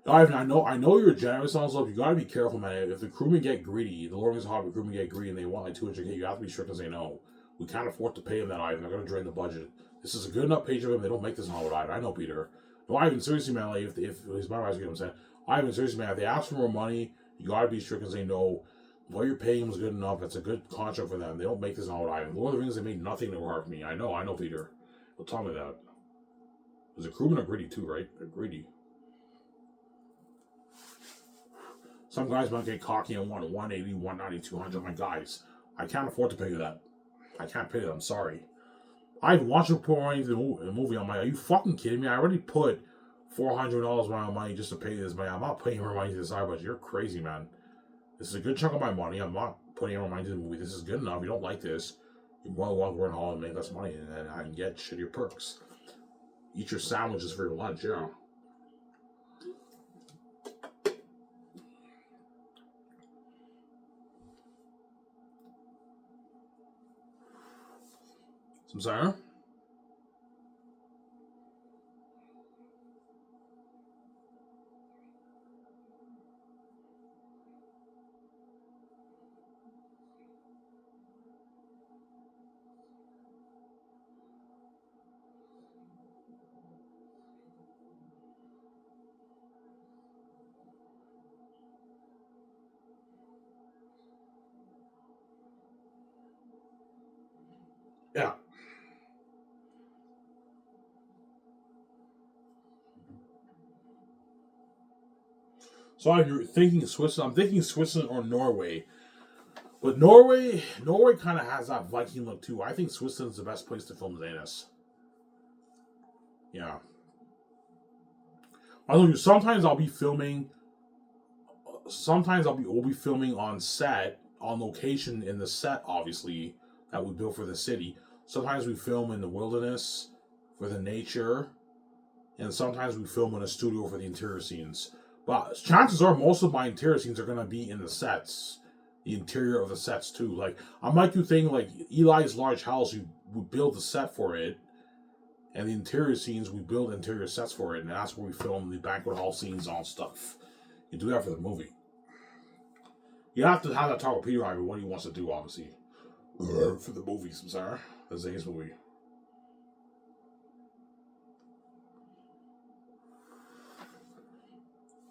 S1: Ivan, I know you're generous on stuff. You gotta be careful, man. If the crewmen get greedy, the Lord is hot. The crewmen get greedy, and they want like 200K. You have to be strict and say no. We can't afford to pay them that, Ivan. They're gonna drain the budget. This is a good enough page of him. They don't make this in Hollywood, Ivan. I know, Peter. No, Ivan, seriously, man. Like, if his my advice, you know what I'm saying? Ivan, seriously, man. If they ask for more money, you gotta be strict and say no. What you're paying them is good enough. It's a good contract for them. They don't make this in Hollywood, Ivan. Lord of the Rings, they made nothing that were hard for me. I know, Peter. He'll tell me that. Because the crewmen are greedy too, right? They're greedy. Some guys might get cocky and want 180, 190, 200. My guys, I can't afford to pay you that. I can't pay that. I'm sorry. I've watched you put money into the movie. I'm like, are you fucking kidding me? I already put $400 of my own money just to pay this money. I'm not putting more money to the side budget. You're crazy, man. This is a good chunk of my money. I'm not putting more money into the movie. This is good enough. If you don't like this, you're more than welcome to run hall and make less money, and then I can get shittier perks. Eat your sandwiches for your lunch, yeah. Some Sarah? Yeah. So I'm thinking Switzerland. I'm thinking Switzerland or Norway. But Norway kind of has that Viking look too. I think Switzerland's the best place to film Xanus. Yeah. I don't know. Sometimes I'll be filming. Sometimes we'll be filming on set, on location in the set, obviously that we built for the city. Sometimes we film in the wilderness for the nature, and sometimes we film in a studio for the interior scenes. But chances are most of my interior scenes are gonna be in the sets, the interior of the sets too. Like I might do thing like Eli's large house. We build the set for it, and the interior scenes we build interior sets for it, and that's where we film the banquet hall scenes and all stuff. You do that for the movie. You have to have that talk with Peter Ivan what he wants to do, obviously, for the movies. I'm sorry, the Zane's movie.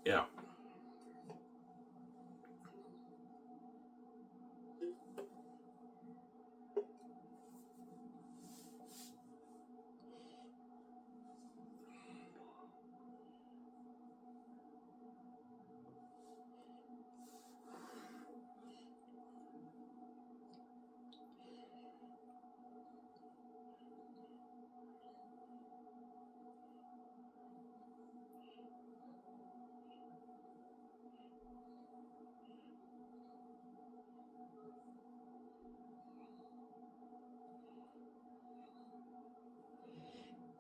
S1: Yeah,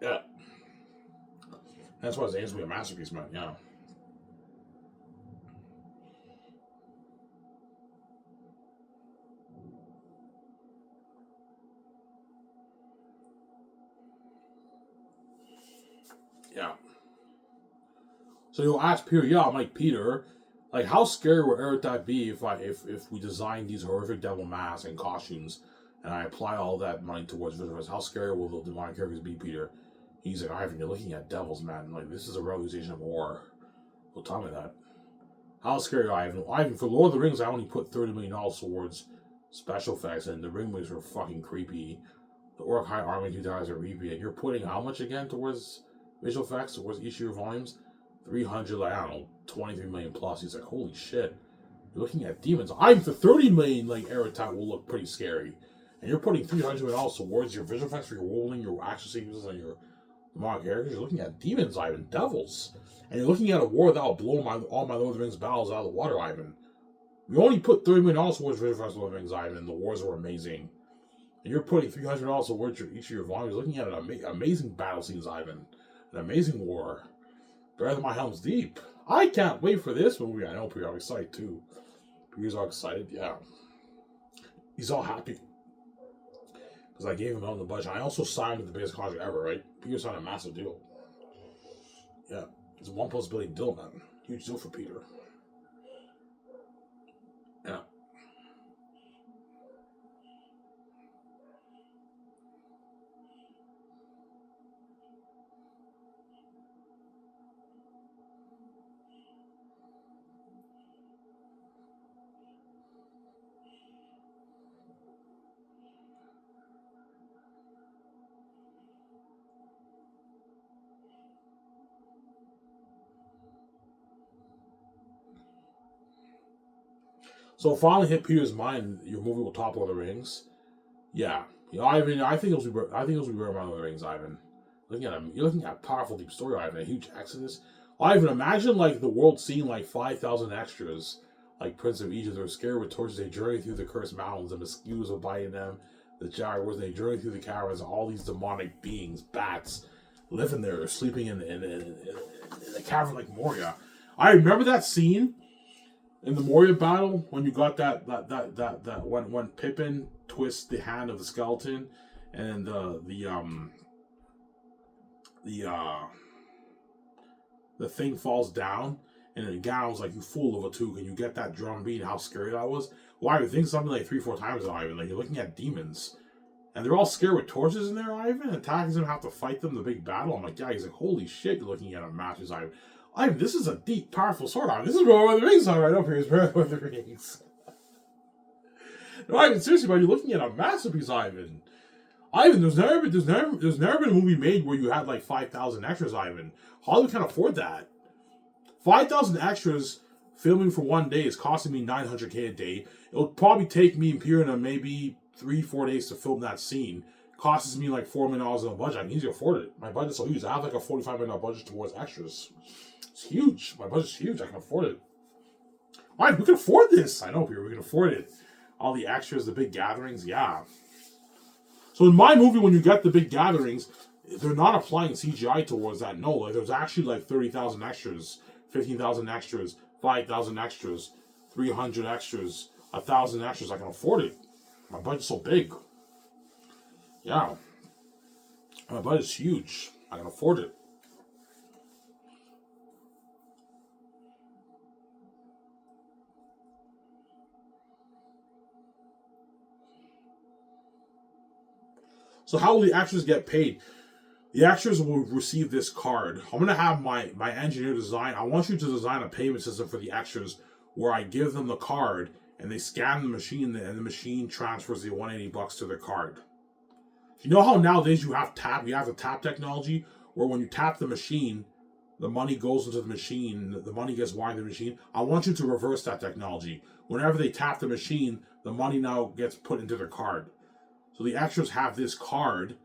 S1: yeah. That's why Zane's movie a masterpiece, man. Yeah. Yeah. So you'll ask Peter, yeah, I'm like, Peter, like, how scary would Eric be if we designed these horrific devil masks and costumes and I apply all that money towards visuals? How scary will the demonic characters be, Peter? He's like, Ivan, you're looking at devils, man. Like, this is a realization of war. Well, tell me that. How scary, Ivan? Ivan, for Lord of the Rings, I only put $30 million towards special effects, and the ringwings were fucking creepy. The Orc High Army 2000 are creepy, and you're putting how much again towards visual effects, towards each of your volumes? 300, like, I don't know, 23 million plus. He's like, holy shit. You're looking at demons. Ivan, for 30 million, like, Aerotype will look pretty scary. And you're putting 300 million towards your visual effects for your rolling, your action sequences, and your demonic characters. You're looking at demons, Ivan, devils. And you're looking at a war that will blow all my Lord of the Rings battles out of the water, Ivan. We only put $30 million towards visual effects for Lord of the Rings, Ivan, and the wars were amazing. And you're putting $300 towards each of your volumes. You're looking at an amazing battle scenes, Ivan. An amazing war. Better than my Helm's Deep. I can't wait for this movie. I know Peter, I'm excited too. Peter's all excited, yeah. He's all happy. Because I gave him out in the budget. I also signed with the biggest contract ever, right? Peter signed a massive deal. Yeah. It's a $1+ billion deal, man. Huge deal for Peter. Yeah. So finally hit Peter's mind. Your movie will top Lord of the Rings. Yeah, Ivan. I think it was. I think it was Lord of the Rings, Ivan. You're looking at a powerful, deep story, Ivan. A huge exodus. Ivan, imagine like the world seeing like 5,000 extras, like Prince of Egypt. They're scared with torches. They journey through the cursed mountains. The mosquitoes are biting them. The jaguars. They journey through the caverns. All these demonic beings, bats, living there. They're sleeping in the cavern like Moria. I remember that scene. In the Moria battle, when you got that when Pippin twists the hand of the skeleton, and the thing falls down, and then Ganon was like, "You fool of a two, can you get that drum beat?" How scary that was. Why? I think something like 3-4 times now, Ivan. Like you're looking at demons, and they're all scared with torches in there, Ivan. Attackers them have to fight them. The big battle. I'm like, yeah. He's like, holy shit, you're looking at a master's Ivan. Ivan, this is a deep, powerful sword. Ivan, this is Lord of the Rings right up here. Is Lord of the Rings. No, Ivan, seriously, but you're looking at a masterpiece, Ivan. Ivan, there's never been a movie made where you had like 5,000 extras, Ivan. Hollywood can't afford that. 5,000 extras filming for one day is costing me $900K a day. It'll probably take me and Pierre maybe 3-4 days to film that scene. Costs me like $4 million in a budget. I can easily afford it. My budget's so huge. I have like a $45 million budget towards extras. It's huge. My budget's huge. I can afford it. Alright, we can afford this. I know, Peter. We can afford it. All the extras, the big gatherings, yeah. So in my movie, when you get the big gatherings, they're not applying CGI towards that. No, like there's actually like 30,000 extras, 15,000 extras, 5,000 extras, 300 extras, 1,000 extras. I can afford it. My budget's so big. Yeah. My budget's huge. I can afford it. So how will the actors get paid? The actors will receive this card. I'm going to have my engineer design. I want you to design a payment system for the extras where I give them the card and they scan the machine and the machine transfers the $180 to their card. You know how nowadays you have the tap technology where when you tap the machine, the money goes into the machine, the money gets wired to the machine. I want you to reverse that technology. Whenever they tap the machine, the money now gets put into their card. So the extras have this card,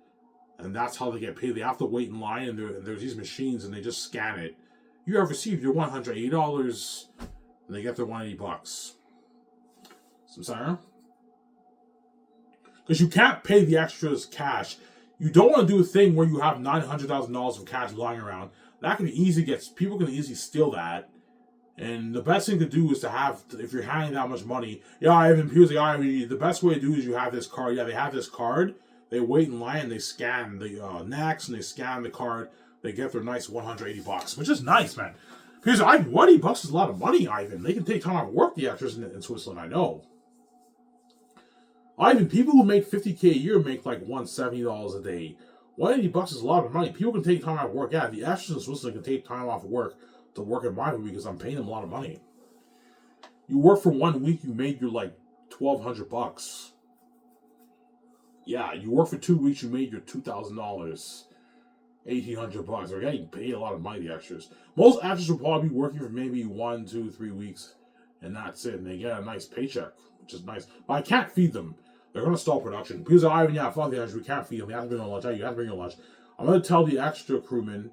S1: and that's how they get paid. They have to wait in line, and there's these machines, and they just scan it. You have received your $180, and they get their $180. So, sorry? Because you can't pay the extras cash. You don't want to do a thing where you have $900,000 of cash lying around. That can people can easily steal that. And the best thing to do is to have, if you're handing that much money, the best way to do is you have this card. Yeah, they have this card. They wait in line, they scan the necks, and they scan the card. they get their nice $180, which is nice, man. Because $180 is a lot of money, Ivan. They can take time off work, the actors in Switzerland, I know. Ivan, people who make $50K a year make like $170 a day. $180 is a lot of money. People can take time off work. Yeah, the actors in Switzerland can take time off work to work in my movie because I'm paying them a lot of money. You work for 1 week, you made your like $1,200. Yeah, you work for 2 weeks, you made your $2,000, $1,800. They're getting paid a lot of money, the actors. Most actors will probably be working for maybe 1, 2, 3 weeks, and that's it. And they get a nice paycheck, which is nice. But I can't feed them. They're going to stall production. Because Ivan, yeah, fuck the actors, we can't feed them. You have to bring your lunch. You have to bring your lunch. I'm going to tell the extra crewmen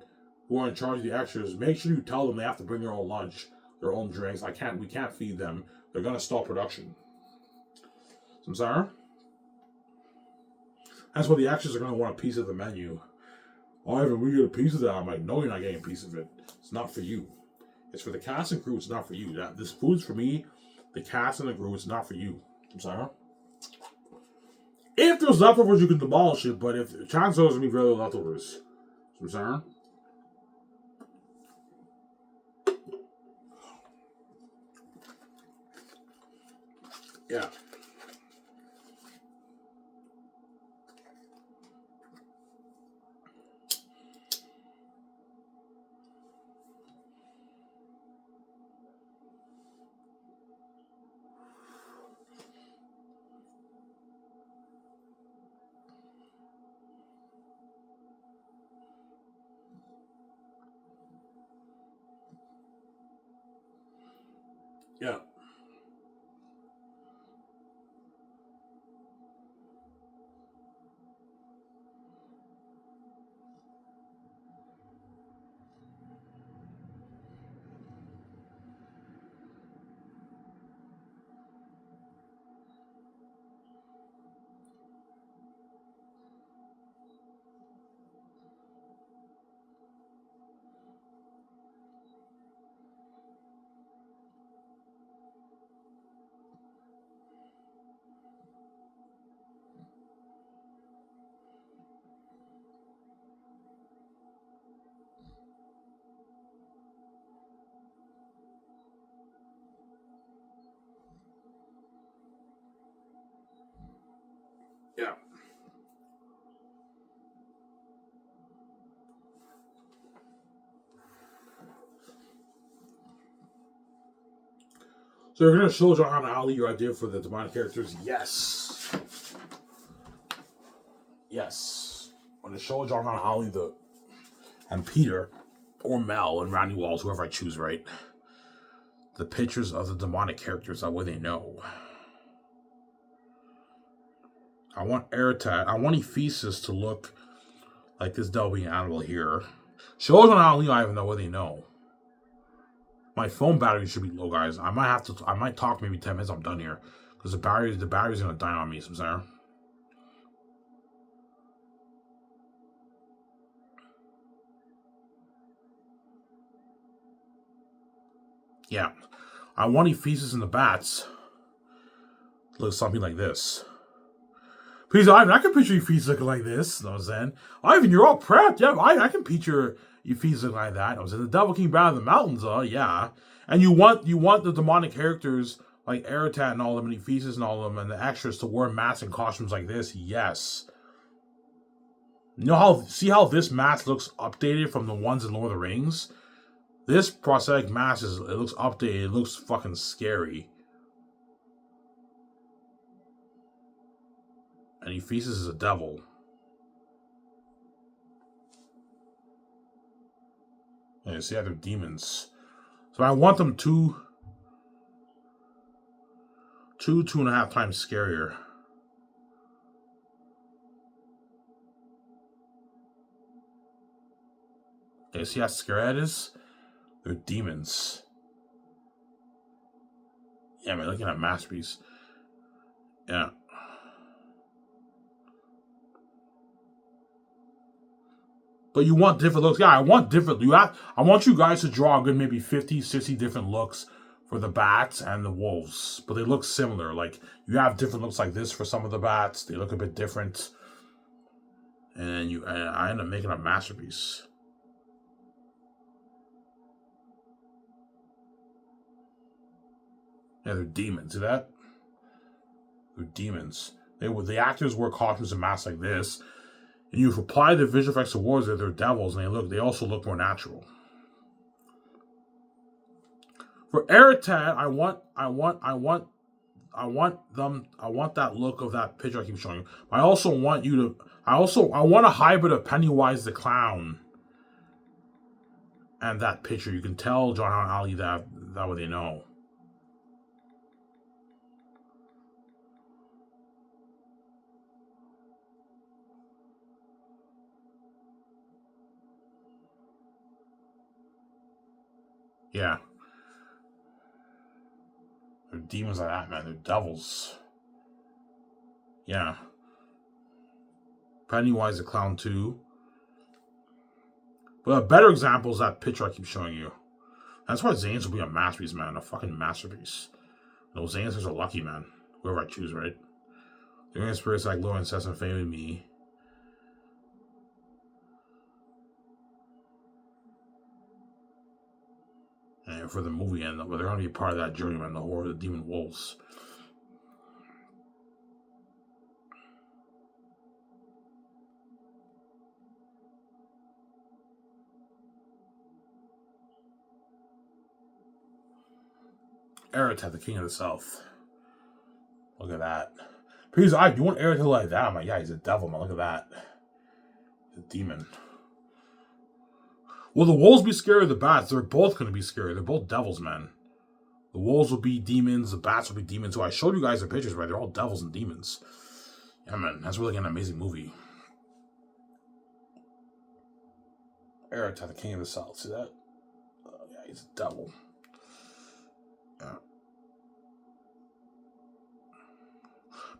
S1: who are in charge of the extras, make sure you tell them they have to bring their own lunch, their own drinks. We can't feed them. They're going to stall production. I'm sorry? That's why the actors are going to want a piece of the menu. Oh, Ivan, we get a piece of that. I'm like, no, you're not getting a piece of it. It's not for you. It's for the cast and crew. It's not for you. This food's for me, the cast and the crew. It's not for you. I'm sorry? If there's leftovers, you can demolish it, but if chances are there's going to be very little leftovers. I'm sorry? Yeah. Yeah. Yeah. So you're going to show John Ali your idea for the demonic characters? Yes. Yes. I'm going to show John Ali and Peter, or Mel, and Randy Walls, whoever I choose, right? The pictures of the demonic characters, that way they know. I want Eratat, I want Ephesus to look like this devil animal here. Show John Ali, I even know what they know. My phone battery should be low, guys. I might talk maybe 10 minutes. I'm done here because the battery's gonna die on me. So sorry. Yeah, I want Ephesus and the bats to look something like this. Please, Ivan, I can picture Ephesus looking like this. You know what I'm saying? Ivan, you're all prepped. Yeah, I can picture Ephesus looking like that. You know what I'm saying? The devil came down in the mountains. Yeah. And you want the demonic characters like Eratat and all of them, and Ephesus and all of them, and the extras to wear masks and costumes like this? Yes. See how this mask looks updated from the ones in Lord of the Rings? This prosthetic mask it looks updated. It looks fucking scary. And Ephesus is a devil. Yeah, see how they're demons. So I want them 2.5 times scarier. Okay, see how scary that is? They're demons. Yeah, man, looking at masterpiece. Yeah. But you want different looks. Yeah, I want different. I want you guys to draw a good maybe 50, 60 different looks for the bats and the wolves. But they look similar. Like, you have different looks like this for some of the bats. They look a bit different. And I end up making a masterpiece. Yeah, they're demons. See that? They're demons. The actors wear costumes and masks like this. And you apply the visual effects awards that they're devils, and they also look more natural. For Eritat, I want that look of that picture I keep showing you. I want a hybrid of Pennywise the Clown and that picture. You can tell John and Ali that way they know. Yeah. They're demons like that, man. They're devils. Yeah. Pennywise the Clown too. But a better example is that picture I keep showing you. That's why Xanus will be a masterpiece, man. A fucking masterpiece. Those Xanus are lucky, man. Whoever I choose, right? They're going to spirits like Lord and Sesame Fame with me. And for the movie end, but they're going to be part of that journey, man. The horror of the demon wolves. Eritat, the king of the south. Look at that. Please, you want Eritat like that? I'm like, yeah, he's a devil, man. Look at that. He's a demon. Will the wolves be scary or the bats? They're both going to be scary. They're both devils, man. The wolves will be demons. The bats will be demons. So I showed you guys the pictures, right? They're all devils and demons. Yeah, man. That's really an amazing movie. Eritat, the king of the south. See that? Oh, yeah, he's a devil. Yeah.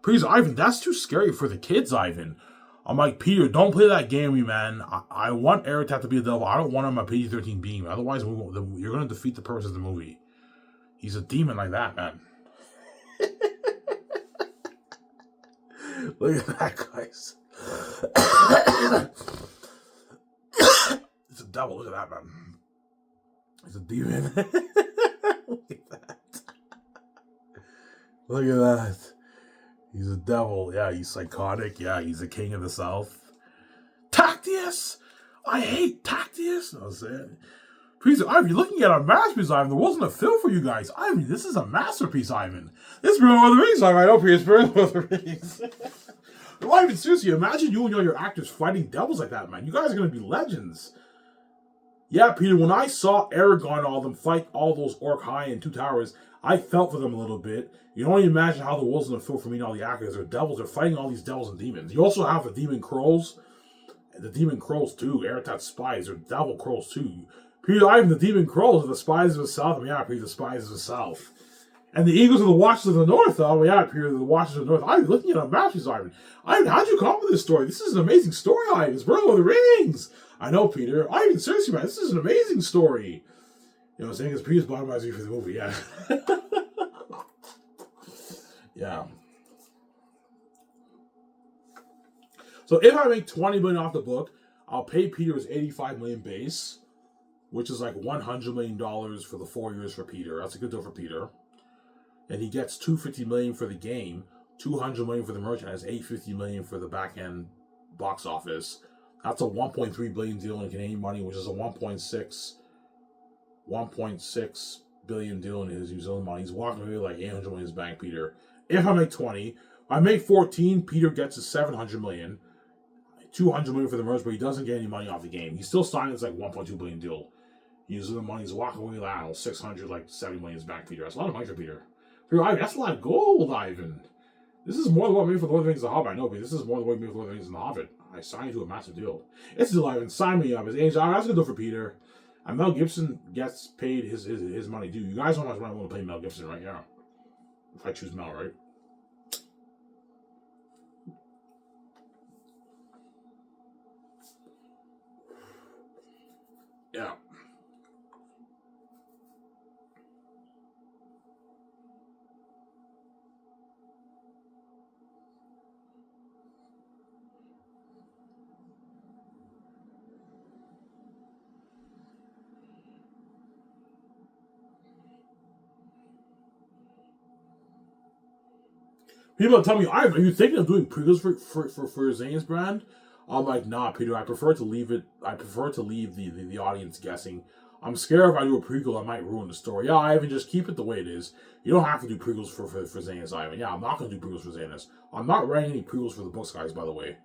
S1: Please, Ivan, that's too scary for the kids, Ivan. I'm like, Peter, don't play that game with me, man. I want Eritat to be a devil. I don't want him a PG-13 being. Otherwise, you're going to defeat the purpose of the movie. He's a demon like that, man. Look at that, guys. It's a devil. Look at that, man. It's a demon. Look at that. Look at that. He's a devil. Yeah, he's psychotic. Yeah, he's the king of the south. Tactius! I hate Tactius! No, I'm saying. Please, Ivan, you're looking at a masterpiece, Ivan. There wasn't a film for you guys. Ivan, this is a masterpiece, Ivan. This is Lord of the Rings, Ivan. I know, Peter. It's Lord of the Rings. No, Ivan, seriously, imagine you and your actors fighting devils like that, man. You guys are going to be legends. Yeah, Peter, when I saw Aragorn and all of them fight all those Orc High and Two Towers, I felt for them a little bit. You can only imagine how the wolves are going to feel for me and all the actors. They're devils. They're fighting all these devils and demons. You also have the demon crows. The demon crows, too. Eritat's spies. They're devil crows, too. Peter, Ivan, the demon crows are the spies of the south. I mean, yeah, Peter, the spies of the south. And the eagles are the watchers of the north. Oh, yeah, Peter, the watchers of the north. I'm looking at a masterpiece, Ivan. Ivan, how'd you come up with this story? This is an amazing story, Ivan. It's Lord of the Rings. I know, Peter. Ivan, seriously, man, this is an amazing story. You know what I'm saying? Because Peter's bottomizing you for the movie, yeah. Yeah. So if I make $20 million off the book, I'll pay Peter his $85 million base, which is like $100 million for the 4 years for Peter. That's a good deal for Peter. And he gets $250 million for the game, $200 million for the merchandise, $850 million for the back end box office. That's a $1.3 billion deal in Canadian money, which is a $1.6 billion deal in his New Zealand money. He's walking away like $800 million in his bank, Peter. If I make 20, if I make 14, Peter gets his $700 million, $200 million for the merch, but he doesn't get any money off the game. He's still signing this like $1.2 billion deal. He's using the money. He's walking away like, I don't know, 600, like $70 million in his bank, Peter. That's a lot of money for Peter. Peter, Ivan, that's a lot of gold, Ivan. This is more than what I made for Lord of the Rings and the Hobbit. I know, but this is more than what I made for Lord of the Rings and the Hobbit. I signed you to a massive deal. It's a deal, Ivan. Sign me up. That's a good deal for Peter. And Mel Gibson gets paid his money due. You guys don't know how much money I want to pay Mel Gibson right now. If I choose Mel, right? Yeah. People tell me, are you thinking of doing prequels for Zane's brand? I'm like, nah, Peter. I prefer to leave the audience guessing. I'm scared if I do a prequel, I might ruin the story. Yeah, Ivan, just keep it the way it is. You don't have to do prequels for Xanus, Ivan. Yeah, I'm not going to do prequels for Xanus. I'm not writing any prequels for the books, guys, by the way.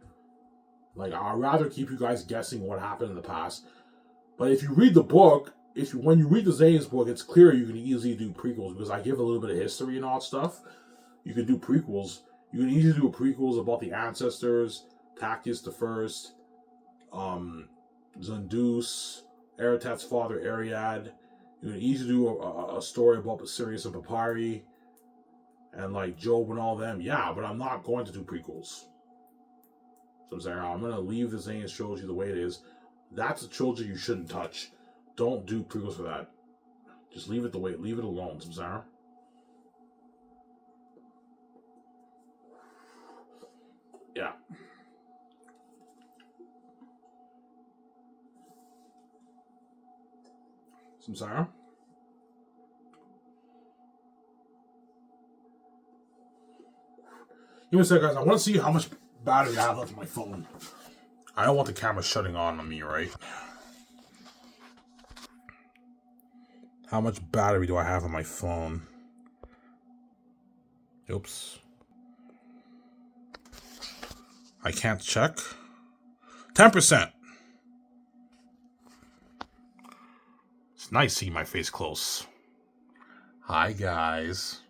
S1: Like, I'd rather keep you guys guessing what happened in the past. But if you read the book, when you read the Xanus book, it's clear you can easily do prequels because I give a little bit of history and all that stuff. You can do prequels. You can easily do prequels about the ancestors, Tactius the First, Zundus, Aratat's father, Ariad. You can easily do a story about Sirius and Papyri and like Job and all them. Yeah, but I'm not going to do prequels. So I'm saying I'm going to leave the Xanus trilogy the way it is. That's a trilogy you shouldn't touch. Don't do prequels for that. Just leave it the way. Leave it alone, Samsara. Yeah. Samsara. Give me a second, guys. I want to see how much battery I have left on my phone. I don't want the camera shutting on me, right? How much battery do I have on my phone? Oops. I can't check. 10%. It's nice seeing my face close. Hi, guys.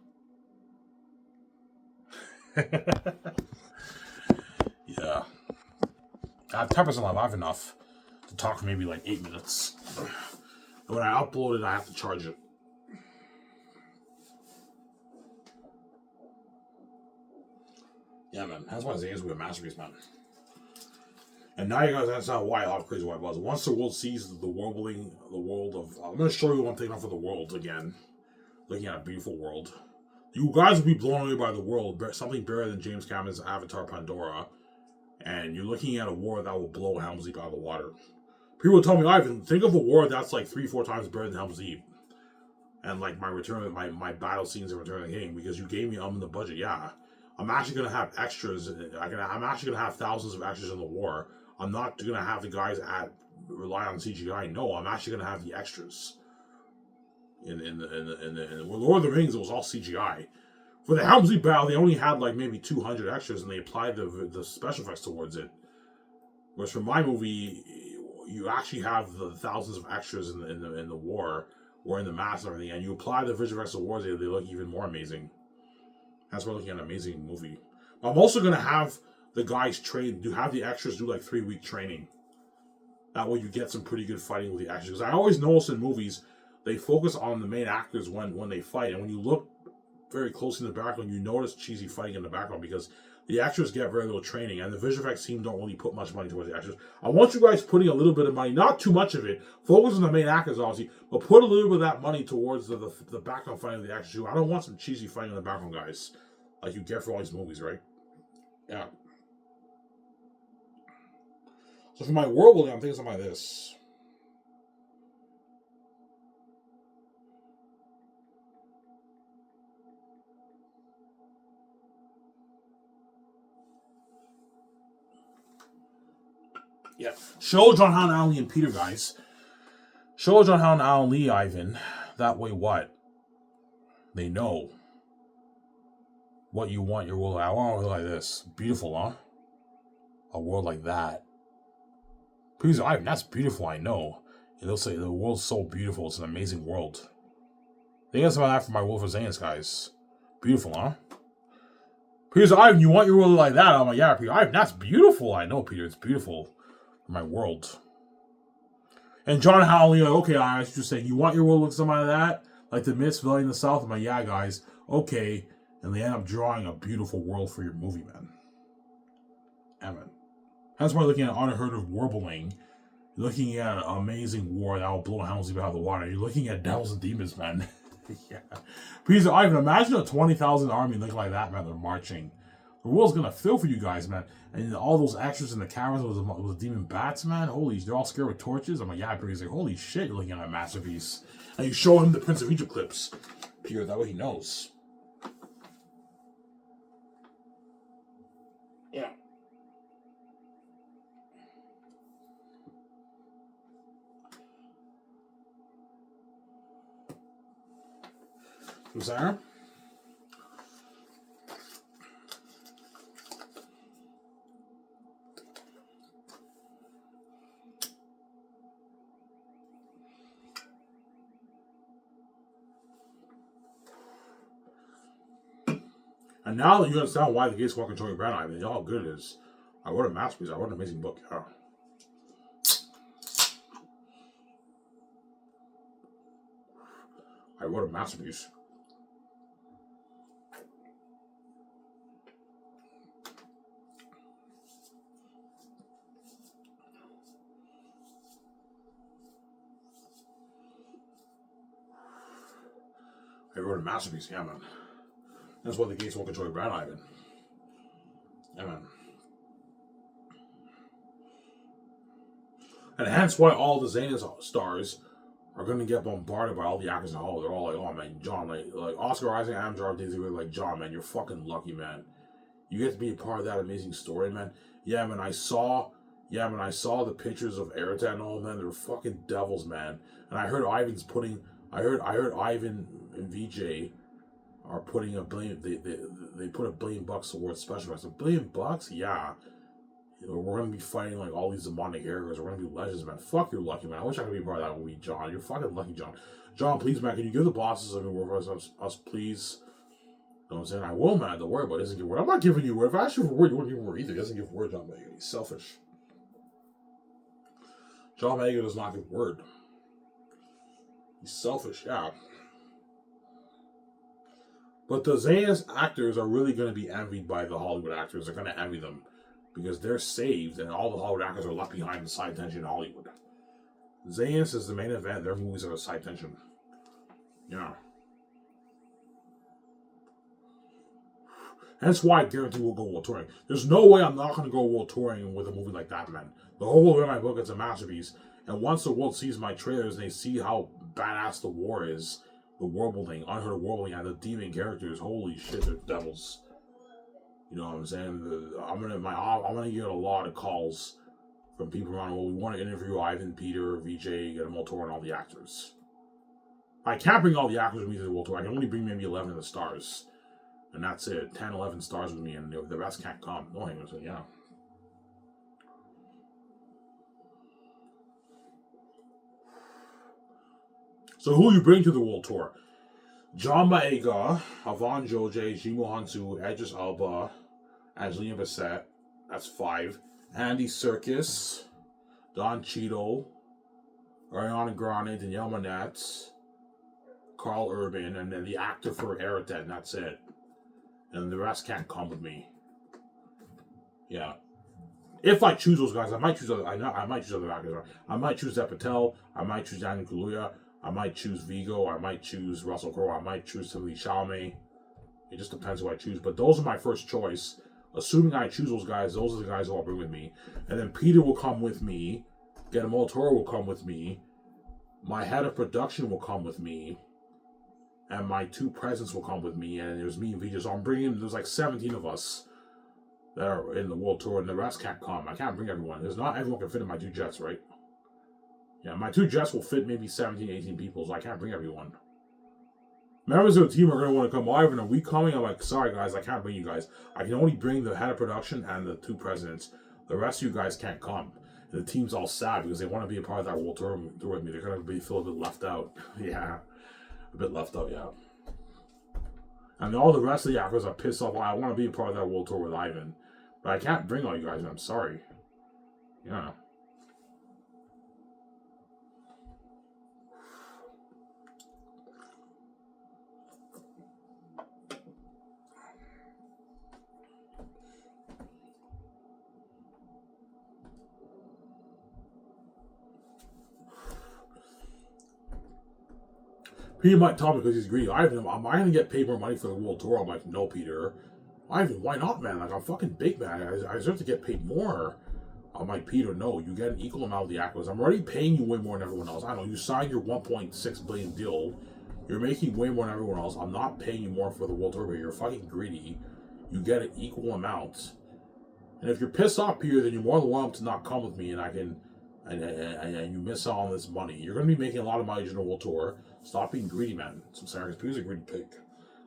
S1: Yeah. I have 10% left. I have enough to talk for maybe like 8 minutes. When I upload it, I have to charge it. Yeah, man. That's why Xanus will be a masterpiece, man. And now you guys understand why how crazy it was. Once the world sees the world of... I'm going to show you one thing for the world again. Looking at a beautiful world. You guys will be blown away by the world. Something bigger than James Cameron's Avatar Pandora. And you're looking at a war that will blow Helm's Deep out of the water. People tell me, Ivan, think of a war that's like 3-4 times better than Helm's Deep. And like my battle scenes in Return of the King, because you gave me in the budget, yeah. I'm actually going to have extras. I'm actually going to have thousands of extras in the war. I'm not going to have the guys rely on CGI. No, I'm actually going to have the extras. In the Lord of the Rings, it was all CGI. For the Helm's Deep battle, they only had like maybe 200 extras, and they applied the special effects towards it. Whereas for my movie, you actually have the thousands of extras in the war or in the mass and everything, and you apply the visual effects towards it, they look even more amazing. That's why we're looking at an amazing movie. I'm also going to have the guys have the extras do like 3-week training. That way you get some pretty good fighting with the extras. Because I always notice in movies, they focus on the main actors when they fight. And when you look very closely in the background, you notice cheesy fighting in the background because the actors get very little training. And the visual effects team don't really put much money towards the actors. I want you guys putting a little bit of money, not too much of it. Focus on the main actors, obviously. But put a little bit of that money towards the background fighting of the actors too. I don't want some cheesy fighting in the background, guys. Like you get for all these movies, right? Yeah. So for my world building, I'm thinking something like this. Yeah. Show John Howard, Alan Lee, and Peter, guys. Show John Howard, Alan Lee, Ivan. That way what? They know what you want your world. I want a world like this. Beautiful, huh? A world like that. Please, Ivan, that's beautiful, I know. And they'll say the world's so beautiful, it's an amazing world. Think of something like that for my Wolf of Xanus, guys. Beautiful, huh? Peter, Ivan, you want your world like that? I'm like, yeah, Peter, Ivan, that's beautiful. I know, Peter, it's beautiful. For my world. And John Howley, like, okay, I was just saying, you want your world to look something like that? Like the Mist Valley in the South? I'm like, yeah, guys, okay. And they end up drawing a beautiful world for your movie, man. Amen. That's why looking at Unheard of Warbling, looking at an amazing war that will blow Helm's Deep out of the water. You're looking at Devils and Demons, man. Yeah. Please, Ivan, imagine a 20,000 army looking like that, man. They're marching. The world's gonna fill for you guys, man. And all those extras in the cameras with the demon bats, man. Holy, they're all scared with torches. I'm like, yeah, Peter's like, holy shit, you're looking at a masterpiece. And you show him the Prince of Egypt clips. Peter, that way he knows. I'm saying? And now that you understand why the gates won't control your brand, I mean, how good it is. I wrote a masterpiece. I wrote an amazing book. Yeah. I wrote a masterpiece. I wrote a masterpiece. Yeah, man. That's why the gates won't control your brand, Ivan. Yeah, man. And hence why all the Xanus stars are going to get bombarded by all the actors in Hollywood. They're all like, oh, man, John, like Oscar Isaac, Adam Driver, Daisy Ridley, like, John, man, you're fucking lucky, man. You get to be a part of that amazing story, man. Yeah, man, I saw the pictures of Erica and all, man. They're fucking devils, man. And I heard Ivan and VJ are putting $1 billion. They put $1 billion towards special effects. $1 billion? Yeah. You know, we're gonna be fighting like all these demonic characters. We're gonna be legends, man. Fuck, you're lucky, man. I wish I could be part of that movie, John. You're fucking lucky, John. John, please, man, can you give the bosses a good word for us, please? You know what I'm saying? I will, man. Don't worry about it. He doesn't give word. I'm not giving you word. If I ask you for word, you wouldn't give word either. He doesn't give word, John Megan. He's selfish. John Megan does not give word. He's selfish, yeah. But the Xanus actors are really going to be envied by the Hollywood actors. They're going to envy them because they're saved and all the Hollywood actors are left behind in side tension in Hollywood. Xanus is the main event. Their movies are the side tension. Yeah. That's why I guarantee we'll go world touring. There's no way I'm not going to go world touring with a movie like that, man. The whole way of my book is a masterpiece. And once the world sees my trailers and they see how badass the war is, the world building, unheard of world building, and the demon characters, holy shit, they're devils. You know what I'm saying? I'm gonna get a lot of calls from people around the world. We want to interview Ivan, Peter, VJ, get them all tour, and all the actors. I can't bring all the actors with me to the world tour. I can only bring maybe 11 of the stars. And that's it. 10, 11 stars with me, and the rest can't come. No hangers, yeah. So who you bring to the world tour? John Boyega, Avon Joje, Jimo Hansu, Idris Elba, Angelina Bassett. That's 5. Andy Serkis, Don Cheadle, Ariana Grande, Danielle Manette, Carl Urban, and then the actor for Eric, and that's it. And the rest can't come with me. Yeah. If I choose those guys, I might choose other actors. I might choose Dev Patel. I might choose Daniel Kaluuya. I might choose Vigo. I might choose Russell Crowe. I might choose Timothée Chalamet. It just depends who I choose. But those are my first choice. Assuming I choose those guys, those are the guys who I'll bring with me. And then Peter will come with me. Guillermo del Toro will come with me. My head of production will come with me. And my 2 presidents will come with me. And there's me and Vijay. So I'm bringing, there's like 17 of us that are in the world tour. And the rest can't come. I can't bring everyone. There's not everyone can fit in my 2 jets, right? Yeah, my 2 jets will fit maybe 17, 18 people. So I can't bring everyone. Members of the team are going to want to come. Ivan, are we coming? I'm like, sorry guys, I can't bring you guys. I can only bring the head of production and the 2 presidents. The rest of you guys can't come. And the team's all sad because they want to be a part of that world tour with me. They're going to feel a bit left out. Yeah. A bit left out, yeah. And all the rest of the actors are pissed off. I want to be a part of that world tour with Ivan. But I can't bring all you guys. I'm sorry. Yeah. Peter might tell me because he's greedy. Ivan, am I going to get paid more money for the world tour? I'm like, no, Peter. Ivan, why not, man? Like, I'm fucking big, man. I deserve to get paid more. I'm like, Peter, no. You get an equal amount of the actors. I'm already paying you way more than everyone else. I know. You signed your $1.6 billion deal. You're making way more than everyone else. I'm not paying you more for the world tour, but you're fucking greedy. You get an equal amount. And if you're pissed off, Peter, then you're more than welcome to not come with me, and I can... And you miss out on this money. You're going to be making a lot of money in the world tour. Stop being greedy, man. Some serious. Peter's a greedy pig.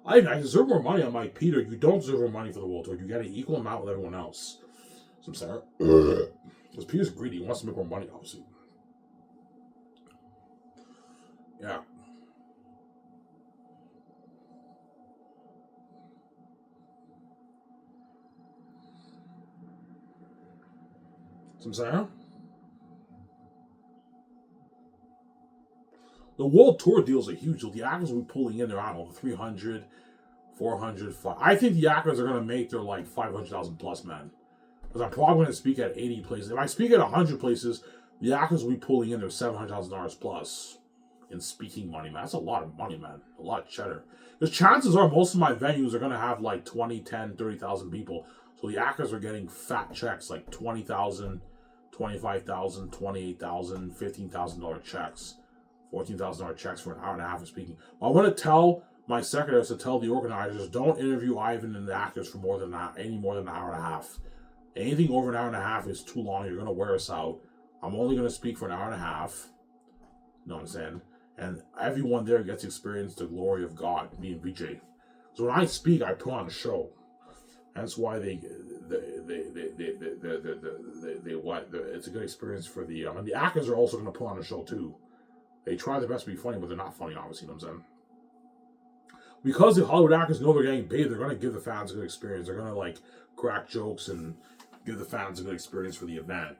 S1: I deserve more money. I'm like, Peter, you don't deserve more money for the World Tour. You get an equal amount with everyone else. So I'm sorry. Because Peter's greedy. He wants to make more money, obviously. Yeah. So I'm saying? The World Tour deals are huge. The actors will be pulling in their, I don't know, 300, 400, 500. I think the actors are going to make their like 500,000 plus, man. Because I'm probably going to speak at 80 places. If I speak at 100 places, the actors will be pulling in their $700,000 plus in speaking money, man. That's a lot of money, man. A lot of cheddar. Because chances are most of my venues are going to have like 20, 10, 30,000 people. So the actors are getting fat checks like 20,000, 25,000, 28,000, $15,000 checks. $14,000 checks for an hour and a half of speaking. I want to tell my secretaries to tell the organizers, don't interview Ivan and the actors for any more than an hour and a half. Anything over an hour and a half is too long. You're going to wear us out. I'm only going to speak for an hour and a half. You know what I'm saying? And everyone there gets to experience the glory of God, me and VJ. So when I speak, I put on a show. That's why it's a good experience for the and the actors are also going to put on a show too. They try their best to be funny, but they're not funny, obviously, you know what I'm saying? Because the Hollywood actors know they're getting paid, they're going to give the fans a good experience. They're going to, like, crack jokes and give the fans a good experience for the event.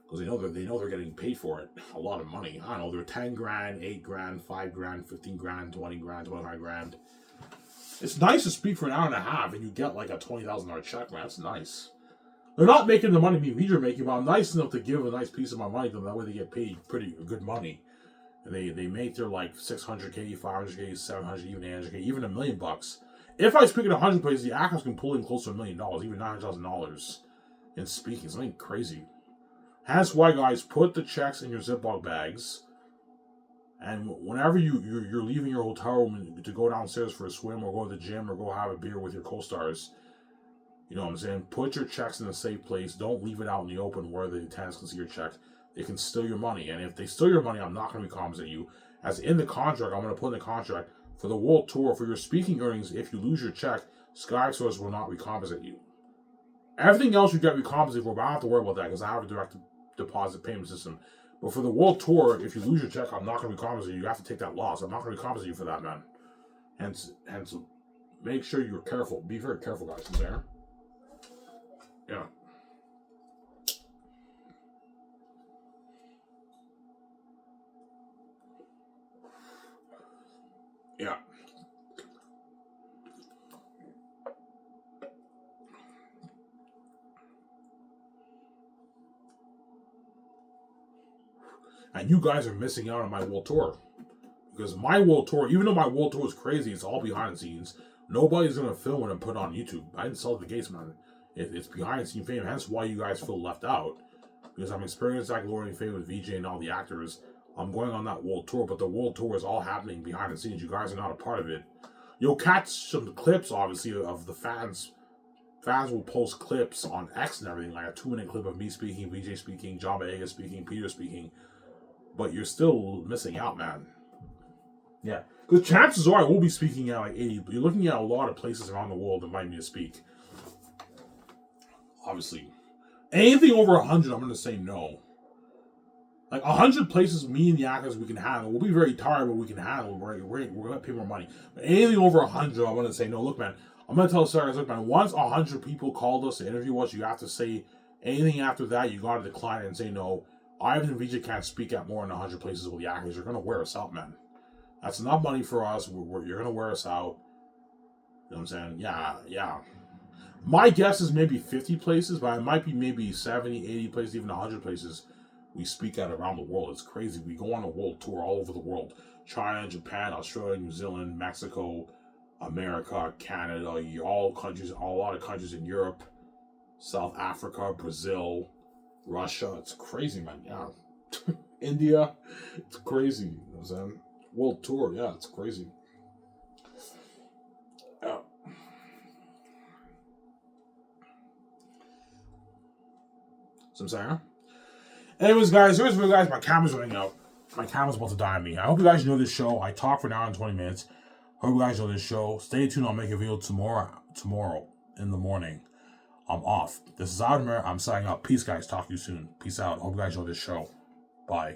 S1: Because they know they're getting paid for it. A lot of money. I don't know, they're 10 grand, 8 grand, 5 grand, 15 grand, 20 grand, 25 grand. It's nice to speak for an hour and a half and you get, like, a $20,000 check, man. That's nice. They're not making the money me and are making, but I'm nice enough to give a nice piece of my money to them. That way they get paid pretty good money. And they make their like 600K, 500K, 700, even 800K, even $1 million. If I speak at 100 places, the actors can pull in close to $1 million, even $900,000 in speaking. Something crazy. That's why, guys, put the checks in your Ziploc bags. And whenever you're leaving your hotel room to go downstairs for a swim or go to the gym or go have a beer with your co-stars, you know what I'm saying? Put your checks in a safe place. Don't leave it out in the open where the tenants can see your check. They can steal your money, and if they steal your money, I'm not going to be compensating you. As in the contract, I'm going to put in the contract for the World Tour, for your speaking earnings, if you lose your check, SkySource will not recompensate you. Everything else you get recompensated for, but I don't have to worry about that because I have a direct deposit payment system. But for the World Tour, if you lose your check, I'm not going to recompensate you. You have to take that loss. I'm not going to recompensate you for that, man. Hence, make sure you're careful. Be very careful, guys. There. Yeah. Yeah. And you guys are missing out on my World Tour. Because my World Tour, even though my World Tour is crazy, it's all behind the scenes. Nobody's going to film it and put it on YouTube. I didn't sell the gates, man. It's behind the scene fame. Hence why you guys feel left out. Because I'm experiencing that glory and fame with VJ and all the actors. I'm going on that World Tour, but the World Tour is all happening behind the scenes. You guys are not a part of it. You'll catch some clips, obviously, of the fans. Fans will post clips on X and everything, like a 2-minute clip of me speaking, VJ speaking, John Boyega speaking, Peter speaking. But you're still missing out, man. Yeah. Because chances are I will be speaking at like 80. You're looking at a lot of places around the world that invite me to speak. Obviously. Anything over 100, I'm going to say no. Like 100 places, me and the actors, we can handle. We'll be very tired, but we can handle. We're going to pay more money. But anything over 100, I'm going to say no. Look, man, I'm going to tell Sarah, look, man, once 100 people called us to interview us, you have to say anything after that, you got to decline and say no. Ivan and VJ can't speak at more than 100 places with the actors. You're going to wear us out, man. That's enough money for us. You're going to wear us out. You know what I'm saying? Yeah. My guess is maybe 50 places, but it might be maybe 70, 80 places, even 100 places we speak at around the world. It's crazy. We go on a world tour all over the world. China, Japan, Australia, New Zealand, Mexico, America, Canada, all countries, a lot of countries in Europe, South Africa, Brazil, Russia. It's crazy, man. Yeah. India. It's crazy. You know what I'm saying? World tour. Yeah, it's crazy. Yeah. So I'm saying? Anyways, guys, here's what, guys. My camera's running out. My camera's about to die on me. I hope you guys enjoy this show. I talk for an hour and 20 minutes. Hope you guys enjoy this show. Stay tuned. I'll make a video tomorrow in the morning. I'm off. This is Admir. I'm signing out. Peace, guys. Talk to you soon. Peace out. Hope you guys enjoy this show. Bye.